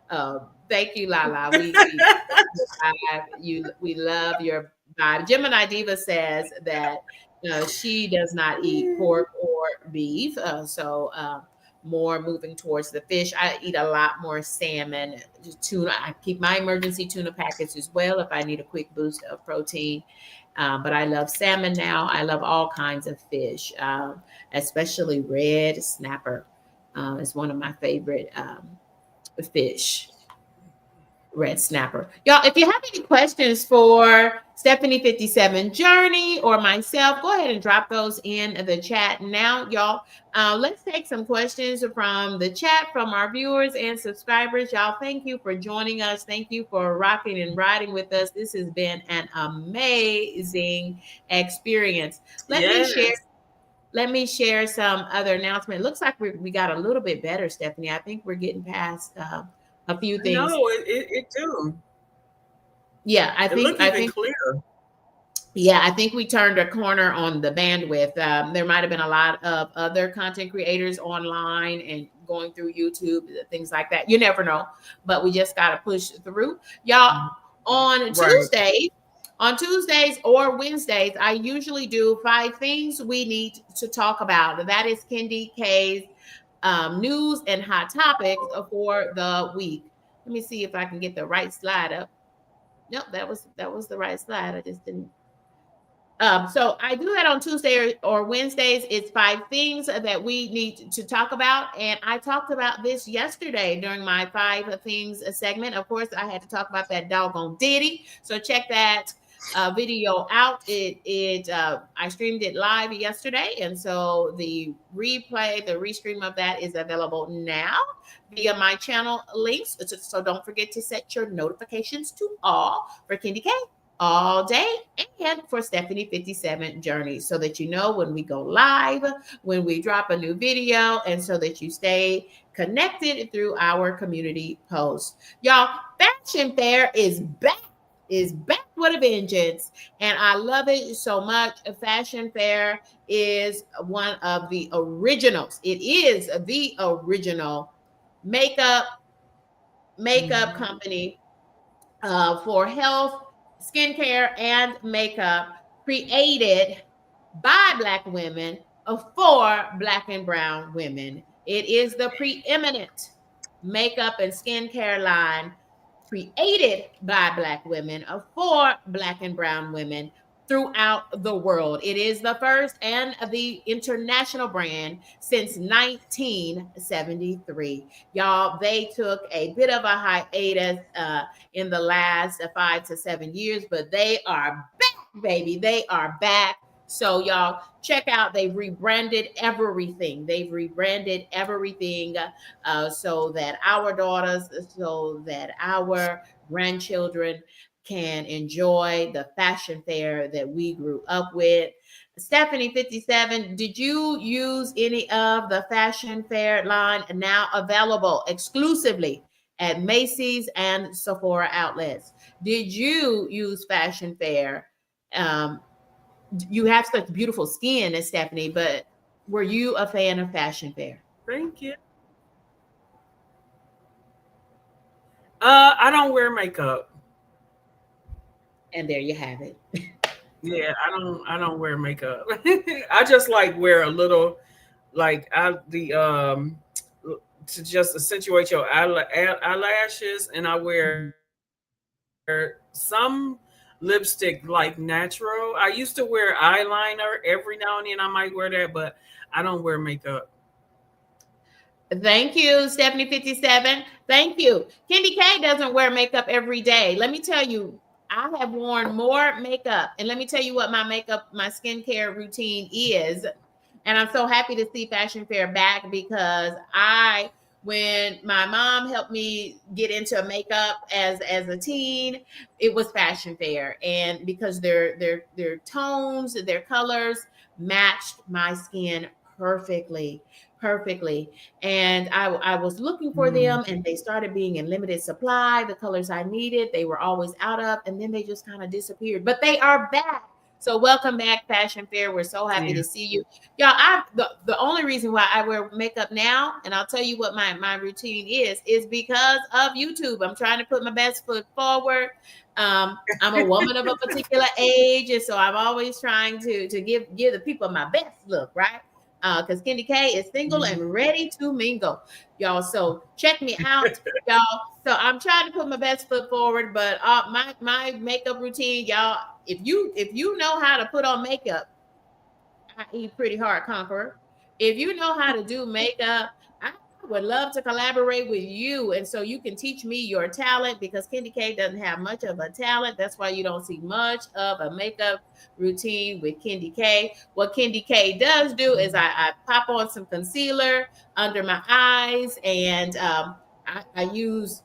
now. Thank you, Lala. We love your vibe. Gemini Diva says that she does not eat pork or beef, more moving towards the fish. I eat a lot more salmon, tuna. I keep my emergency tuna packets as well if I need a quick boost of protein. But I love salmon now. I love all kinds of fish, especially red snapper. Is one of my favorite fish, red snapper. Y'all, if you have any questions for Stephanie 57 Journey or myself, go ahead and drop those in the chat now, y'all. Let's take some questions from the chat from our viewers and subscribers. Y'all, thank you for joining us. Thank you for rocking and riding with us. This has been an amazing experience. Yes. Let me share some other announcement. It looks like we got a little bit better, Stephanie. I think we're getting past a few things. No, it do. Yeah, It look even clearer. I think we turned a corner on the bandwidth. There might have been a lot of other content creators online and going through YouTube, things like that. You never know, but we just got to push through. Y'all, on Right. Tuesdays or Wednesdays, I usually do 5 things we need to talk about. That is KendyK's news and hot topics for the week. Let me see if I can get the right slide up. Nope, that was the right slide. I just didn't. So I do that on Tuesday or Wednesdays. It's 5 things that we need to talk about. And I talked about this yesterday during my 5 things segment. Of course, I had to talk about that doggone Diddy. So check that video out. I streamed it live yesterday. And so the restream of that is available now via my channel links. So don't forget to set your notifications to all for KendyK all day and for Stephanie 57 Journey so that you know when we go live, when we drop a new video, and so that you stay connected through our community posts. Y'all, Fashion Fair is back with a vengeance, and I love it so much. Fashion Fair is one of the originals. It is the original makeup company for health, skincare, and makeup, created by Black women for Black and Brown women. It is the preeminent makeup and skincare line created by Black women for Black and Brown women throughout the world. It is the first and the international brand since 1973. Y'all, they took a bit of a hiatus in the last 5 to 7 years, but they are back, baby. They are back. So y'all check out, they've rebranded everything. So that our daughters, so that our grandchildren can enjoy the fashion fair that we grew up with. Stephanie 57, did you use any of the fashion fair line now available exclusively at Macy's and Sephora outlets? Did you use fashion fair? You have such beautiful skin, Stephanie, but were you a fan of fashion fair? Thank you. I don't wear makeup. And there you have it. Yeah, I don't wear makeup. I just like wear a little, like I the to just accentuate your eyelashes, and I wear some lipstick like natural. I used to wear eyeliner every now and then. I might wear that, but I don't wear makeup. Thank you, Stephanie 57. Thank you. KendyK doesn't wear makeup every day. Let me tell you, I have worn more makeup. And let me tell you what my skincare routine is. And I'm so happy to see Fashion Fair back because when my mom helped me get into makeup as a teen, it was Fashion Fair. And because their tones, their colors matched my skin perfectly. And I was looking for them, and they started being in limited supply. The colors I needed, they were always out of, and then they just kind of disappeared. But they are back. So welcome back, Fashion Fair. We're so happy to Yeah. see you. Y'all, the only reason why I wear makeup now, and I'll tell you what my routine is because of YouTube. I'm trying to put my best foot forward. I'm a woman of a particular age, and so I'm always trying to give the people my best look, right? Because KendyK is single Mhm. and ready to mingle, y'all. So check me out, y'all. So I'm trying to put my best foot forward, but my makeup routine, y'all. If you know how to put on makeup, i.e. Pretty Hard Conqueror, if you know how to do makeup, I would love to collaborate with you. And so you can teach me your talent because KendyK doesn't have much of a talent. That's why you don't see much of a makeup routine with KendyK. What KendyK does do is I pop on some concealer under my eyes and I use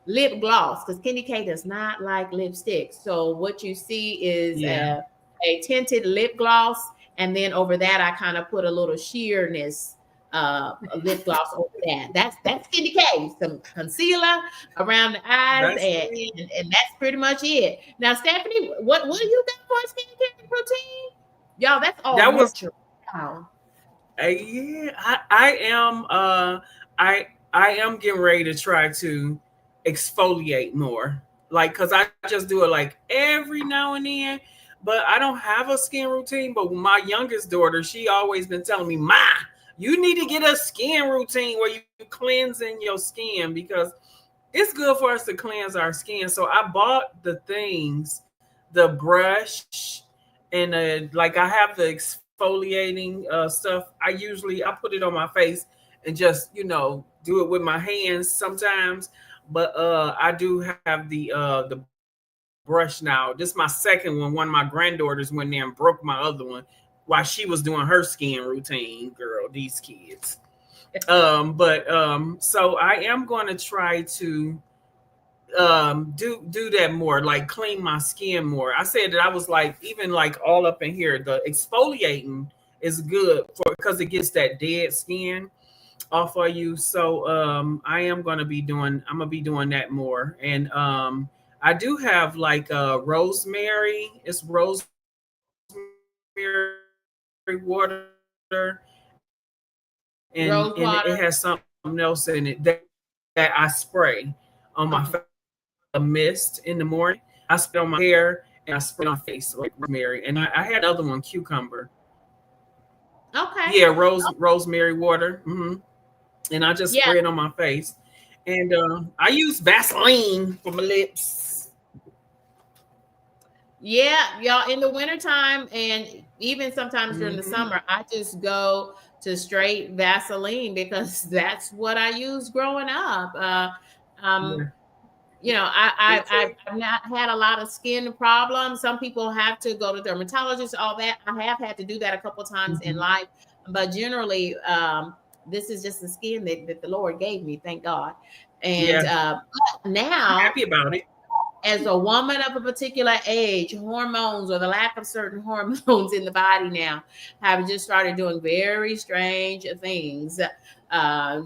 lip gloss because KendyK does not like lipstick. So what you see is Yeah. a tinted lip gloss, and then over that I kind of put a little sheerness a lip gloss over that. That's KendyK. Some concealer around the eyes, That's it. and that's pretty much it. Now, Stephanie, what do you got for a skincare routine? Y'all, that's all That was natural. Wow. yeah. I am I am getting ready to try to exfoliate more. Like cuz I just do it like every now and then, but I don't have a skin routine, but my youngest daughter, she always been telling me, "Ma, you need to get a skin routine where you cleansing your skin because it's good for us to cleanse our skin." So I bought the things, the brush, and like I have the exfoliating stuff. I put it on my face and just do it with my hands sometimes. But I do have the brush now. This is my second one. One of my granddaughters went there and broke my other one while she was doing her skin routine. Girl, these kids. So I am going to try to do that more, like clean my skin more. I said that I was like even like all up in here. The exfoliating is good for because it gets that dead skin off of you. So I'm gonna be doing that more. And I do have like rosemary. It's rosemary water, and it has something else in it that I Rose spray water. on my face. It's like a mist in the morning. I spray it on my hair and I spray it on my face, like rosemary. And I had another one, cucumber. Yeah, Okay. rosemary water. And I just spray Yeah. it on my face. And I use Vaseline for my lips. Yeah, y'all, in the wintertime and even sometimes during the Hmm. summer, I just go to straight Vaseline because that's what I used growing up. Um, Yeah, you know, me too. I've not had a lot of skin problems. Some people have to go to dermatologists, all that. I have had to do that a couple times in Hmm. life, but generally, this is just the skin that the Lord gave me, thank God. And Yeah, but I'm now, happy about it. as a woman of a particular age, hormones or the lack of certain hormones in the body now have just started doing very strange things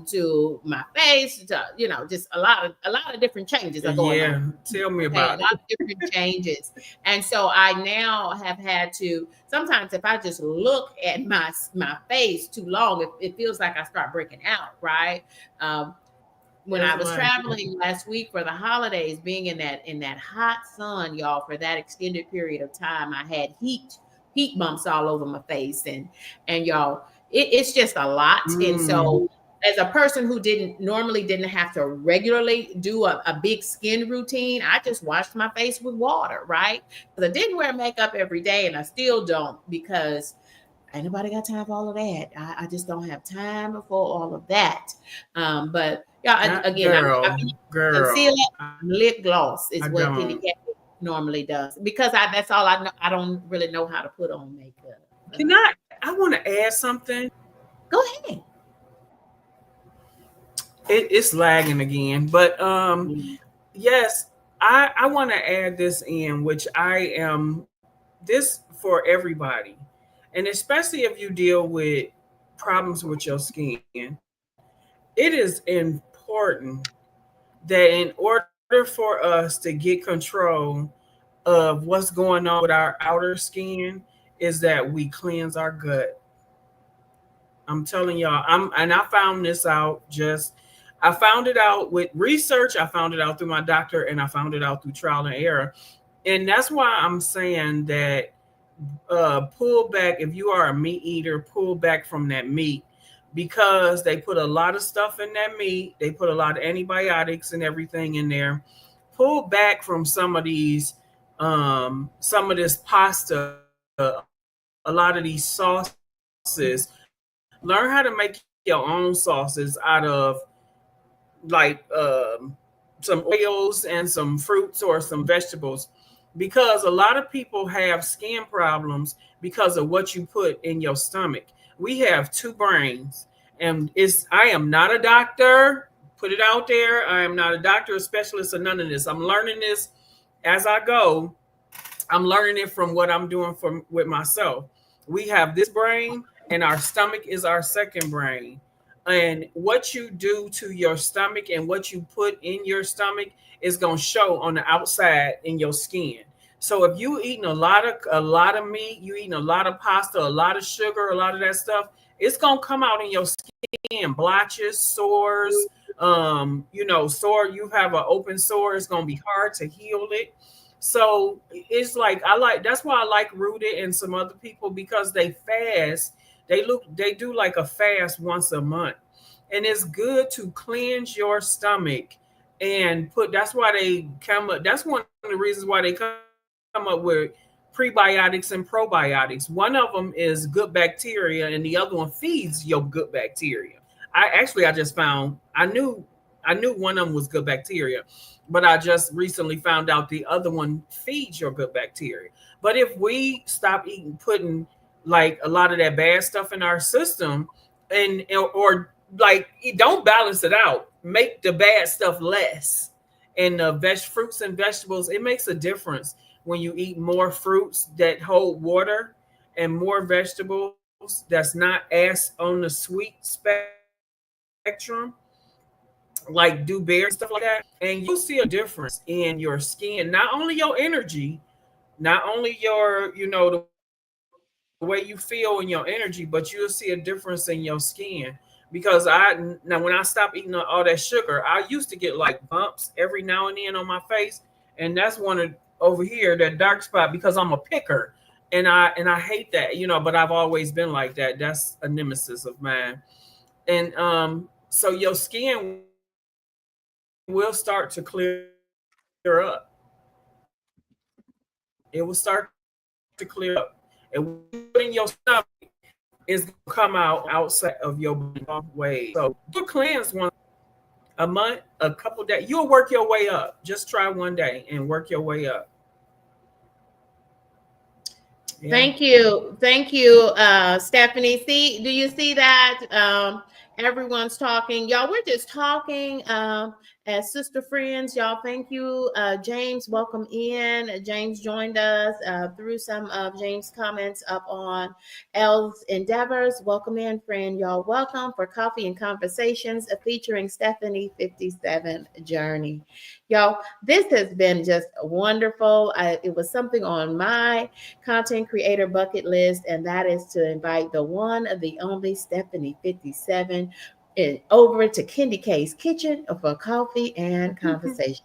to my face. To, just a lot of different changes are going on. Yeah, tell me Okay, a about it. lot of different changes, and so I now have had to. Sometimes, if I just look at my face too long, it feels like I start breaking out. Right. Um, when That's I was right. traveling last week for the holidays, being in that hot sun, y'all, for that extended period of time, I had heat bumps all over my face, and y'all, it's just a lot. And Mm. so, as a person who didn't have to regularly do a big skin routine, I just washed my face with water, right? Because I didn't wear makeup every day, and I still don't because ain't nobody got time for all of that. I just don't have time for all of that. But yeah, again, I'm concealer, Girl, lip gloss I is what don't. Kenny Cat normally does because that's all I know. I don't really know how to put on makeup. Can I want to add something. Go ahead. It's lagging again, but Mm. yes, I want to add this in, which I am this for everybody, and especially if you deal with problems with your skin. It is important that in order for us to get control of what's going on with our outer skin is that we cleanse our gut. I'm telling y'all, I found this out just I found it out with research, I found it out through my doctor, and I found it out through trial and error. And that's why I'm saying that pull back. If you are a meat eater, pull back from that meat, because they put a lot of stuff in that meat. They put a lot of antibiotics and everything in there. Pull back from some of this pasta, a lot of these sauces. Learn how to make your own sauces out of like some oils and some fruits or some vegetables, because a lot of people have skin problems because of what you put in your stomach. We have two brains, and I am not a doctor. Put it out there. I am not a doctor, a specialist, or none of this. I'm learning this as I go. I'm learning it from what I'm doing with myself. We have this brain, and our stomach is our second brain. And what you do to your stomach and what you put in your stomach is going to show on the outside in your skin. So if you eating a lot of meat, you eating a lot of pasta, a lot of sugar, a lot of that stuff, it's going to come out in your skin, blotches, sores. Sore. You have an open sore, it's going to be hard to heal it. So it's like that's why I like Rooted and some other people, because they fast. They do like a fast once a month. And it's good to cleanse your stomach and put that's why they come up. That's one of the reasons why they come up with prebiotics and probiotics. One of them is good bacteria and the other one feeds your good bacteria. I just found I knew one of them was good bacteria, but I just recently found out the other one feeds your good bacteria. But if we stop eating, putting like a lot of that bad stuff in our system, and or like don't balance it out, make the bad stuff less. And fruits and vegetables, it makes a difference when you eat more fruits that hold water and more vegetables that's not as on the sweet spectrum, like dewberries and stuff like that, and you'll see a difference in your skin. Not only your energy, not only the way you feel in your energy, but you'll see a difference in your skin. Because now when I stopped eating all that sugar, I used to get like bumps every now and then on my face, and that's one of over here that dark spot because I'm a picker. And I hate that, but I've always been like that. That's a nemesis of mine. And so your skin will start to clear up. It will start to clear up. And what you put in your stomach is going to come out outside of your body outside of your body way. So do a cleanse a month, a couple days. You'll work your way up. Just try one day and work your way up. Yeah. Thank you, Stephanie. See, do you see that? Everyone's talking, y'all. We're just talking as sister friends, y'all. Thank you, James. Welcome in. James joined us through some of James' comments up on Elle's endeavors. Welcome in, friend. Y'all, welcome for Coffee and Conversations featuring Stephanie 57 Journey. Y'all, this has been just wonderful. It was something on my content creator bucket list, and that is to invite the one, the only Stephanie 57 over to KendyK's kitchen for coffee and conversation.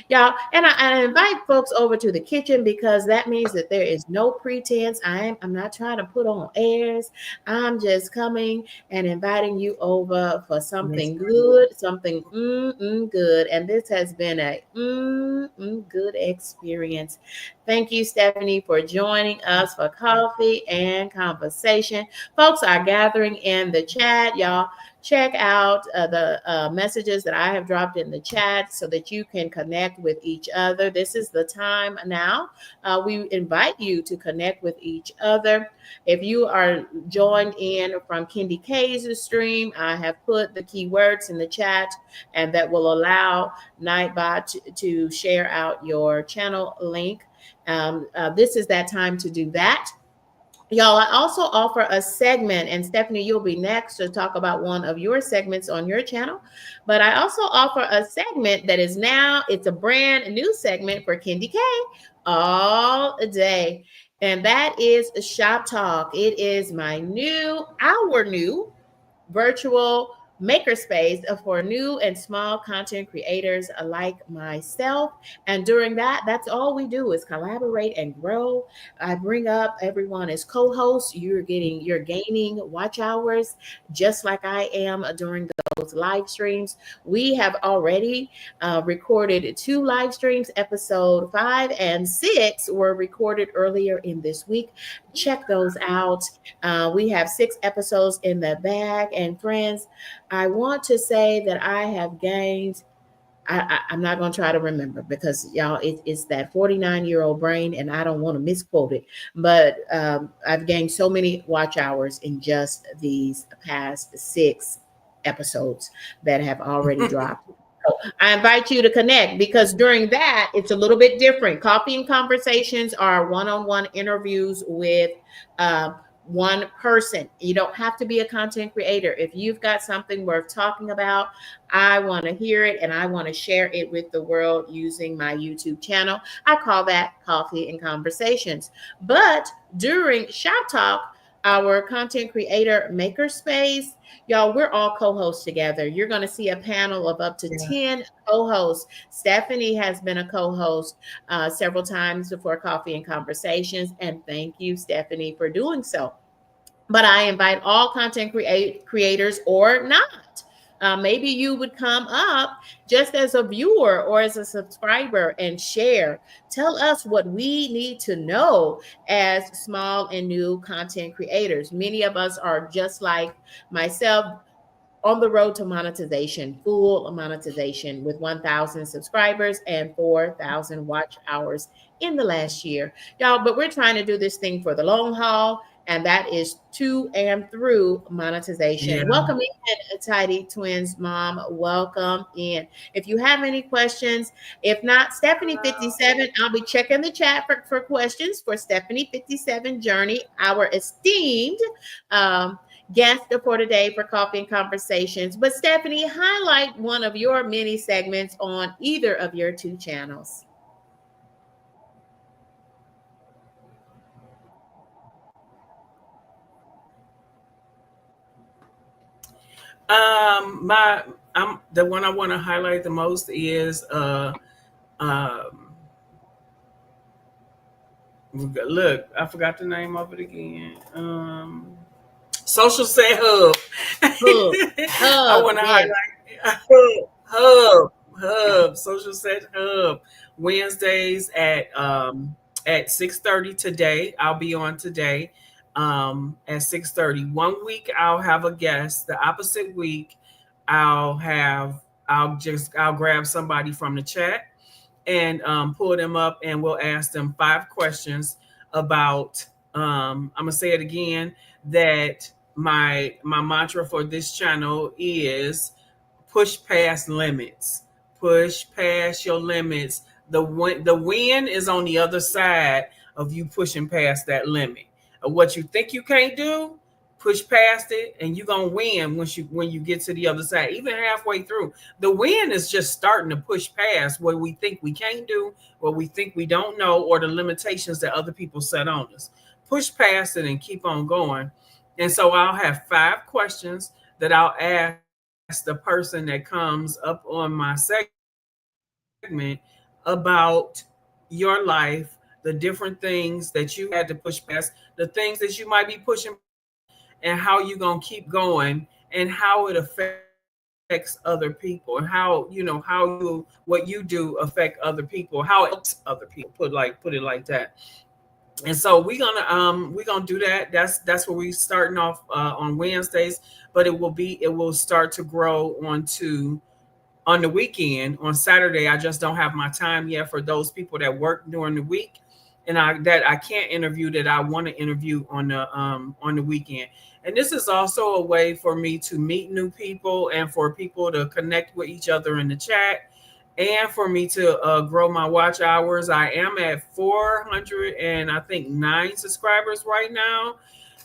Y'all, and I invite folks over to the kitchen because that means that there is no pretense. I'm not trying to put on airs. I'm just coming and inviting you over for something good, something good. And this has been a good experience. Thank you, Stephanie, for joining us for coffee and conversation. Folks are gathering in the chat, y'all. Check out the messages that I have dropped in the chat so that you can connect with each other. This is the time now. We invite you to connect with each other. If you are joined in from KendyK's stream, I have put the keywords in the chat, and that will allow Nightbot to share out your channel link. This is that time to do that. Y'all, I also offer a segment, and Stephanie, you'll be next to talk about one of your segments on your channel. But I also offer a segment that is now, it's a brand new segment for KendyK all day. And that is Shop Talk. It is our new virtual makerspace for new and small content creators like myself. And during that, that's all we do is collaborate and grow. I bring up everyone as co-hosts. You're gaining watch hours just like I am during those live streams. We have already recorded two live streams. Episode 5 and 6 were recorded earlier in this week. Check those out. We have 6 episodes in the bag. And friends, I want to say that I have gained. I'm not going to try to remember because y'all, it's that 49-year-old brain, and I don't want to misquote it. But I've gained so many watch hours in just these past 6 episodes that have already dropped. So I invite you to connect because during that, it's a little bit different. Coffee and Conversations are one on one interviews with uh, one person. You don't have to be a content creator. If you've got something worth talking about, I want to hear it and I want to share it with the world using my YouTube channel. I call that Coffee and Conversations. But during Shop Talk, our content creator makerspace, y'all, we're all co-hosts together. You're going to see a panel of up to Yeah. 10 co-hosts. Stephanie has been a co-host several times before Coffee and Conversations, and thank you, Stephanie, for doing so. But I invite all content creators or not. Maybe you would come up just as a viewer or as a subscriber and share. Tell us what we need to know as small and new content creators. Many of us are just like myself, on the road to monetization, full monetization with 1,000 subscribers and 4,000 watch hours in the last year. Y'all, but we're trying to do this thing for the long haul, and that is to and through monetization. Yeah. Welcome in, Tidy Twins mom. Welcome in. If you have any questions, if not, Stephanie 57, I'll be checking the chat for questions for Stephanie 57 Journey, our esteemed um, guest for today for Coffee and Conversations. But Stephanie, highlight one of your mini segments on either of your two channels. My I'm the one I want to highlight the most is um look, I forgot the name of it again. Social Set Hub. Hub, I hub, want to yes. highlight Hub, Social Set Hub. Wednesdays at 6:30 today. I'll be on today at 6:30. One week I'll have a guest. The opposite week I'll grab somebody from the chat and pull them up, and we'll ask them 5 questions about I'm gonna say it again, that my mantra for this channel is push past limits. Push past your limits. The win is on the other side of you pushing past that limit. Of what you think you can't do, push past it, and you're gonna win when you get to the other side. Even halfway through, the win is just starting to push past what we think we can't do, what we think we don't know, or the limitations that other people set on us. Push past it and keep on going. And so I'll have 5 questions that I'll ask the person that comes up on my segment about your life, the different things that you had to push past, the things that you might be pushing past, and how you gonna keep going, and how it affects other people, and how what you do affect other people, how it helps other people. Put it like that. And so we're gonna do that. That's where we starting off on Wednesdays, but it will start to grow on the weekend. On Saturday, I just don't have my time yet for those people that work during the week, and I can't interview, that I want to interview on the weekend. And this is also a way for me to meet new people and for people to connect with each other in the chat and for me to grow my watch hours. I am at 400 and I think 9 subscribers right now.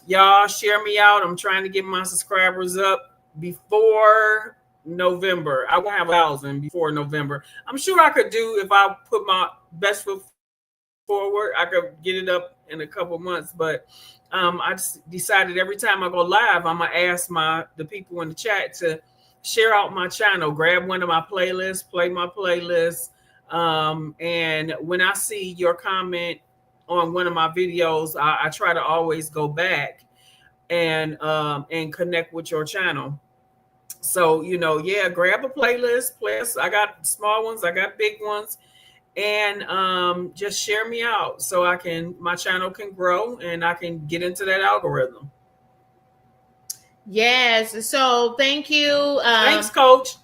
Y'all share me out. I'm trying to get my subscribers up before November. I want to have 1,000 before November. I'm sure I could do if I put my best foot forward. I could get it up in a couple months, but I just decided every time I go live, I'm gonna ask the people in the chat to share out my channel, grab one of my playlists, play my playlist, and when I see your comment on one of my videos, I try to always go back and connect with your channel. So yeah, grab a playlist. Plus, I got small ones, I got big ones, and just share me out so my channel can grow and I can get into that algorithm. Yes. So thank you. Thanks, Coach.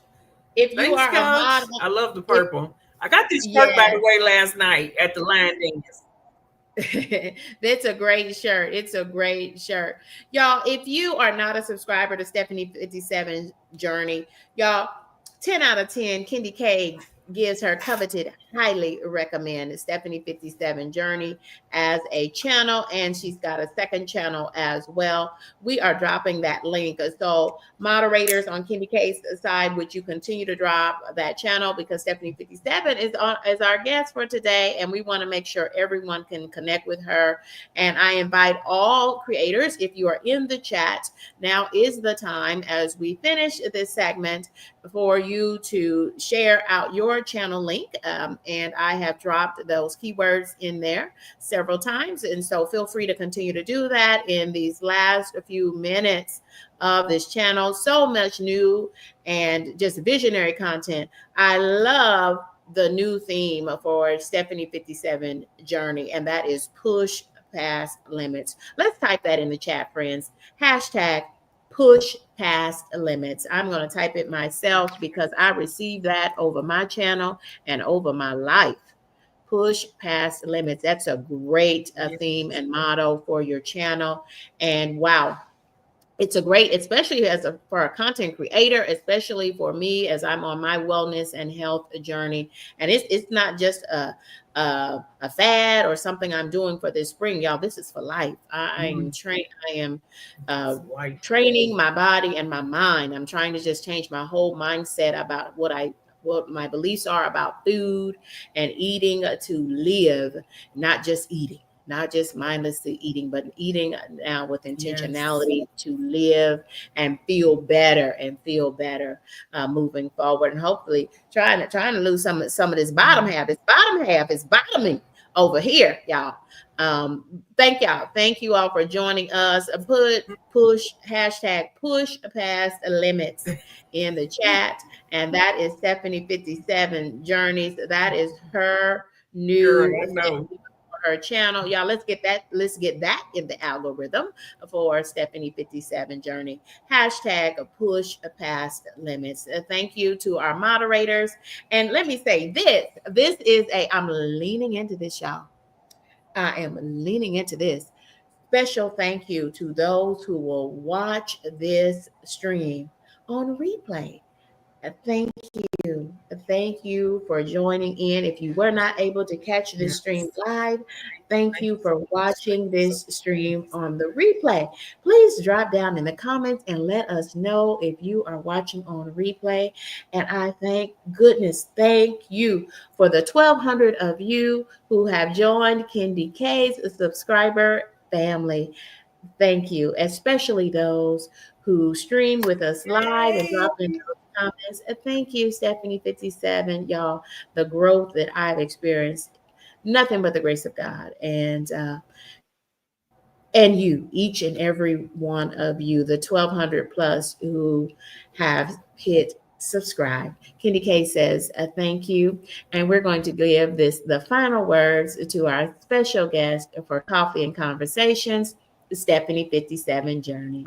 If you Thanks, are a Coach. model, I love the if purple. I got this shirt, by yes. the way, last night at the line dance. That's a great shirt. It's a great shirt. Y'all, if you are not a subscriber to Stephanie 57 Journey, y'all, 10 out of 10, KendyK gives her coveted, highly recommend Stephanie 57 Journey as a channel, and she's got a second channel as well. We are dropping that link. So moderators on KendyK's side, would you continue to drop that channel, because Stephanie 57 is our guest for today, and we want to make sure everyone can connect with her. And I invite all creators, if you are in the chat, now is the time as we finish this segment for you to share out your channel link. And I have dropped those keywords in there several times. And so feel free to continue to do that in these last few minutes of this channel. So much new and just visionary content. I love the new theme for Stephanie 57 Journey, and that is push past limits. Let's type that in the chat, friends. Hashtag push past limits. I'm going to type it myself because I received that over my channel and over my life. Push past limits. That's a great Yes. theme and motto for your channel. And wow, it's a great, especially for a content creator, especially for me as I'm on my wellness and health journey. And it's not just a fad or something I'm doing for this spring, y'all. This is for life. I am trained. I am training my body and my mind. I'm trying to just change my whole mindset about what my beliefs are about food and eating to live, not just eating. Not just mindlessly eating, but eating now with intentionality to live and feel better moving forward, and hopefully trying to lose some of this bottom half. This bottom half is bottoming over here, y'all. Thank you all for joining us. Push hashtag push past limits in the chat, and that is Stephanie 57 Journeys. That is her Girl, new I know. her channel. Y'all, let's get that in the algorithm for Stephanie 57 Journey. Hashtag push past limits. Thank you to our moderators. And let me say this is I'm leaning into this, y'all. I am leaning into this. Special thank you to those who will watch this stream on replay. Thank you. Thank you for joining in. If you were not able to catch this stream live, thank you for watching this stream on the replay. Please drop down in the comments and let us know if you are watching on replay. And I thank thank you for the 1,200 of you who have joined KendyK's subscriber family. Thank you, especially those who stream with us live and drop in those comments. Thank you, Stephanie 57, y'all. The growth that I've experienced, nothing but the grace of God, and you, each and every one of you, the 1,200 plus who have hit subscribe. KendyK says thank you, and we're going to give the final words to our special guest for Coffee and Conversations, Stephanie 57 Journey.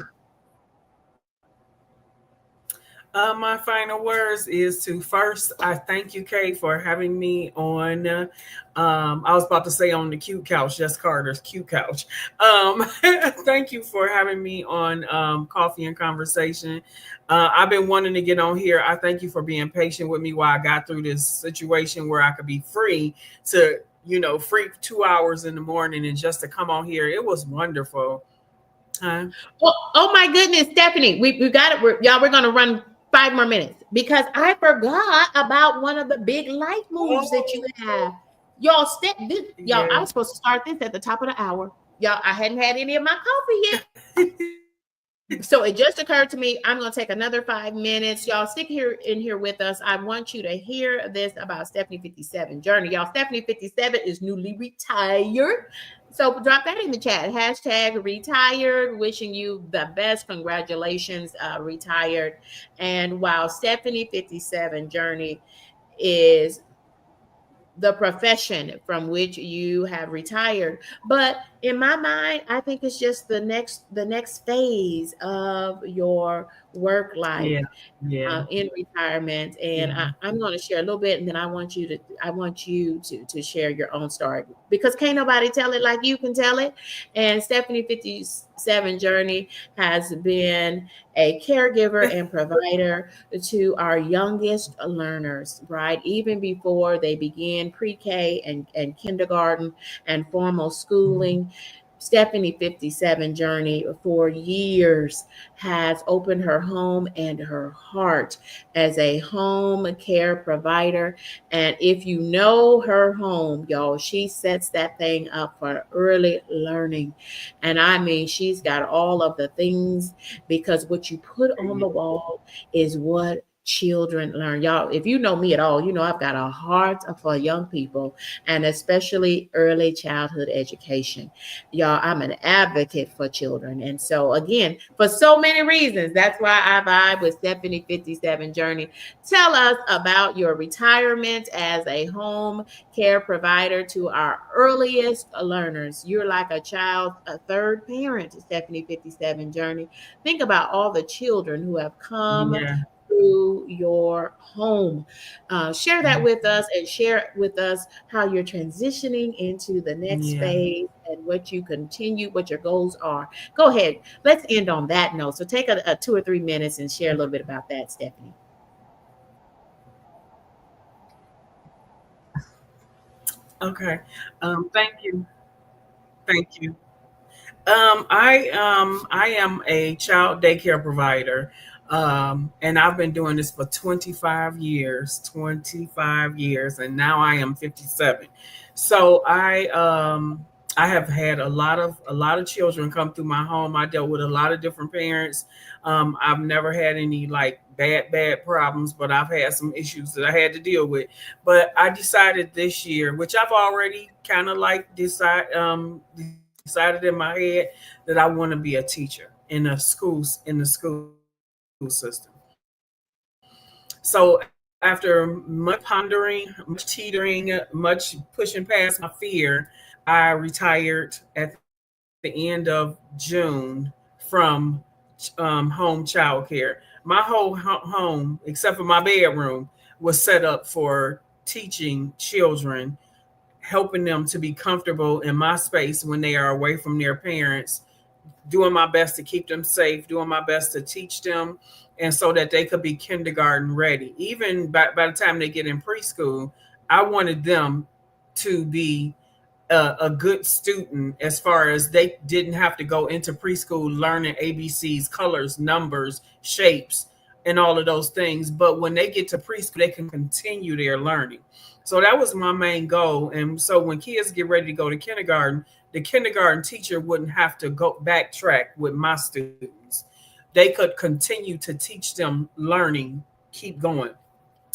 My final words is to first, I thank you, Kate, for having me on. I was about to say on the cute couch, Jess Carter's cute couch. Um, Thank you for having me on Coffee and Conversation. I've been wanting to get on here. I thank you for being patient with me while I got through this situation where I could be free to, free 2 hours in the morning and just to come on here. It was wonderful. Huh? Oh my goodness, Stephanie, we got it. Y'all, we're gonna run 5 more minutes because I forgot about one of the big life moves that you Oh, have. Y'all, y'all, I yeah. was supposed to start this at the top of the hour. Y'all, I hadn't had any of my coffee yet. So it just occurred to me, I'm going to take another 5 minutes. Y'all stick here in here with us. I want you to hear this about Stephanie 57 journey. Y'all, Stephanie 57 is newly retired. So drop that in the chat. Hashtag retired. Wishing you the best. Congratulations, retired. And while Stephanie 57 journey is the profession from which you have retired, but in my mind I think it's just the next phase of your work life, Yeah, yeah, in retirement. And yeah, I'm going to share a little bit, and then I want you to share your own story because can't nobody tell it like you can tell it. And Stephanie 57 journey has been a caregiver and provider to our youngest learners, right? Even before they begin pre-K and kindergarten and formal schooling. Stephanie 57 journey for years has opened her home and her heart as a home care provider. And if you know her home, y'all, she sets that thing up for early learning. And I mean, she's got all of the things because what you put on yeah, the wall is what children learn. Y'all, if you know me at all, you know I've got a heart for young people and especially early childhood education. Y'all, I'm an advocate for children. And so, again, for so many reasons, that's why I vibe with Stephanie 57 Journey. Tell us about your retirement as a home care provider to our earliest learners. You're like a child, a third parent to Stephanie 57 Journey. Think about all the children who have come yeah, through your home. Share that with us and share with us how you're transitioning into the next yeah. phase and what you continue, what your goals are. Go ahead. Let's end on that note. So take a 2 or 3 minutes and share a little bit about that, Stephanie. Okay. Thank you. Thank you. I am a child daycare provider, and I've been doing this for 25 years. 25 years, and now I am 57. So I have had a lot of children come through my home. I dealt with a lot of different parents. I've never had any like bad problems, but I've had some issues that I had to deal with. But I decided this year, which I've already kind of like decided in my head that I want to be a teacher in the school system. So after much pondering, much teetering, much pushing past my fear, I retired at the end of June from home child care. My whole home, except for my bedroom, was set up for teaching children, helping them to be comfortable in my space when they are away from their parents, doing my best to keep them safe, doing my best to teach them, and so that they could be kindergarten ready. Even by the time they get in preschool, I wanted them to be a good student as far as they didn't have to go into preschool learning ABCs, colors, numbers, shapes, and all of those things. But when they get to preschool, they can continue their learning. So that was my main goal. And so when kids get ready to go to kindergarten, the kindergarten teacher wouldn't have to go backtrack with my students. They could continue to teach them learning, keep going.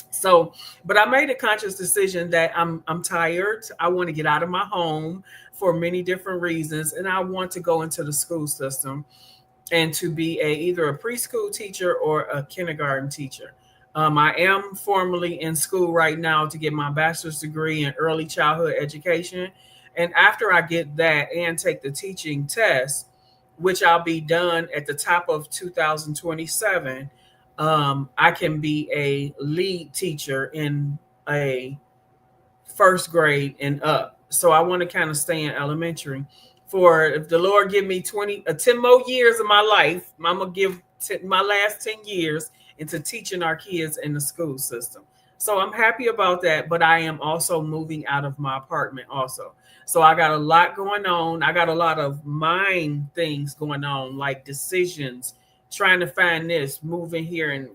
So, but I made a conscious decision that I'm tired. I want to get out of my home for many different reasons, and I want to go into the school system and to be either a preschool teacher or a kindergarten teacher. I am formally in school right now to get my bachelor's degree in early childhood education, and after I get that and take the teaching test, which I'll be done at the top of 2027. I can be a lead teacher in a first grade and up. So I want to kind of stay in elementary. For if the Lord give me 10 more years of my life, I'm gonna give my last 10 years into teaching our kids in the school system. So I'm happy about that, but I am also moving out of my apartment also. So I got a lot going on. I got a lot of mind things going on, like decisions, trying to find this, moving here, and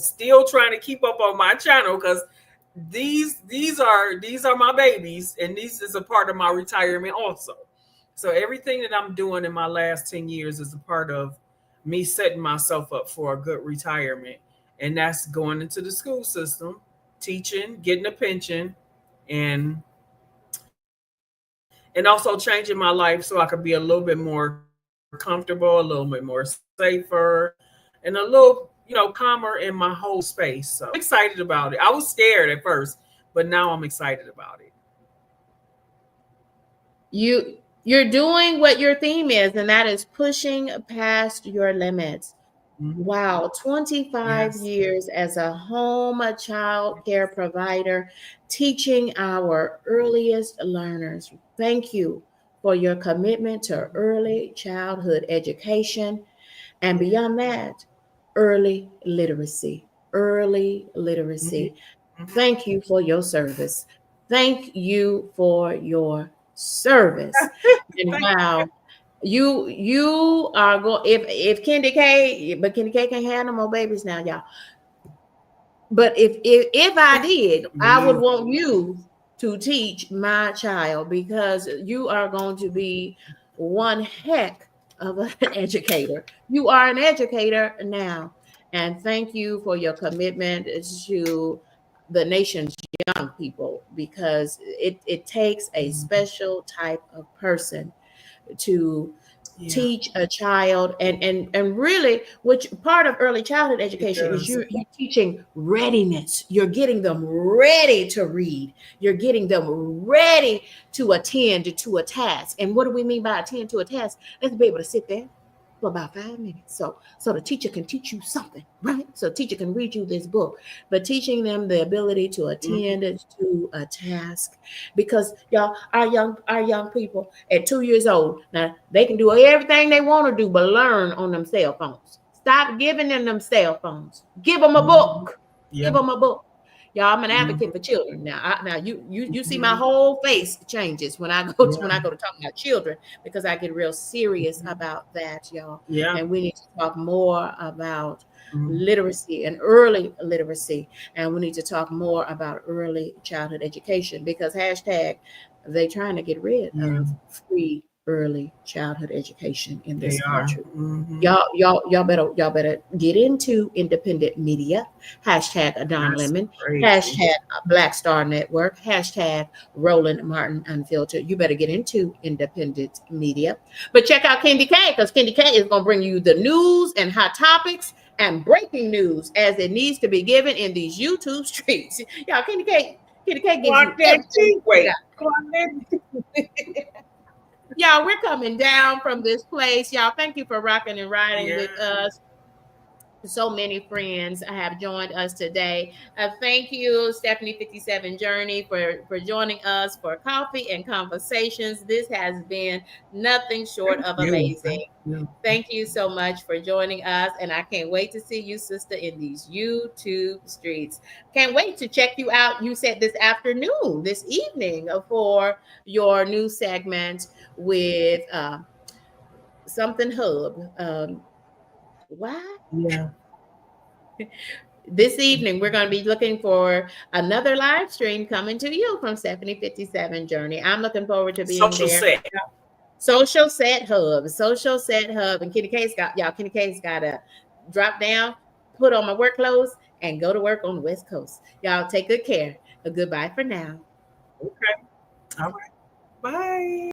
still trying to keep up on my channel because these are my babies, and this is a part of my retirement also. So everything that I'm doing in my last 10 years is a part of me setting myself up for a good retirement. And that's going into the school system, teaching, getting a pension, and also changing my life so I could be a little bit more comfortable, a little bit more safer, and a little, calmer in my whole space. So I'm excited about it. I was scared at first, but now I'm excited about it. You're doing what your theme is, and that is pushing past your limits. Mhm. Wow, 25 Yes. years as a home child care provider, teaching our earliest learners. Thank you for your commitment to early childhood education. And Yeah. beyond that, early literacy. Early Mhm. literacy. Mhm. Thank you for your service. Thank you for your service. And Thank wow, you are going if KendyK, but KendyK can't have no more babies now, y'all. But if I did, you. I Me would either. want you to teach my child because you are going to be one heck of an educator. You are an educator now. And thank you for your commitment to the nation's young people because it takes a Mhm. special type of person to Yeah, teach a child and really which part of early childhood it education is does. you're teaching readiness. You're getting them ready to read. You're getting them ready to attend to a task. And what do we mean by attend to a task? Let's be able to sit there for about 5 minutes so the teacher can teach you something, right? So teacher can read you this book, but teaching them the ability to Mhm. attend to a task because y'all our young people at 2 years old now they can do everything they want to do but learn on them cell phones. Stop giving them cell phones. Give them a Mhm. book. Give Yeah. them a book. Y'all, I'm an advocate Mhm. for children now. Now you see my Mhm. whole face changes when I go to Yeah. when I go to talk about children because I get real serious Mhm. about that, y'all. Yeah. And we need to talk more about Mhm. literacy and early literacy, and we need to talk more about early childhood education because hashtag they trying to get rid Yeah. of free early childhood education in They this are. country. Mhm. Y'all better get into independent media. Hashtag Don That's Lemon. crazy. Hashtag Black Star Network. Hashtag Roland Martin Unfiltered. You better get into independent media. But check out KendyK because KendyK is gonna bring you the news and hot topics and breaking news as it needs to be given in these YouTube streets. Y'all, KendyK gives you Clock that everything G. you need Wait. out. Clock that. Y'all, we're coming down from this place. Y'all, thank you for rocking and riding Yeah. with us. So many friends have joined us today. Thank you, Stephanie 57 Journey, for joining us for coffee and conversations. This has been nothing short Thank of you. amazing. Thank you. Thank you so much for joining us. And I can't wait to see you, sister, in these YouTube streets. Can't wait to check you out. You said this afternoon, this evening, for your new segment with something hub. Why? Yeah. This evening, we're going to be looking for another live stream coming to you from Stephanie 57 Journey. I'm looking forward to being Social there. set. Social set hub, and Kenny K's got to drop down, put on my work clothes, and go to work on the West Coast. Y'all take good care. A goodbye for now. Okay. All right. Bye.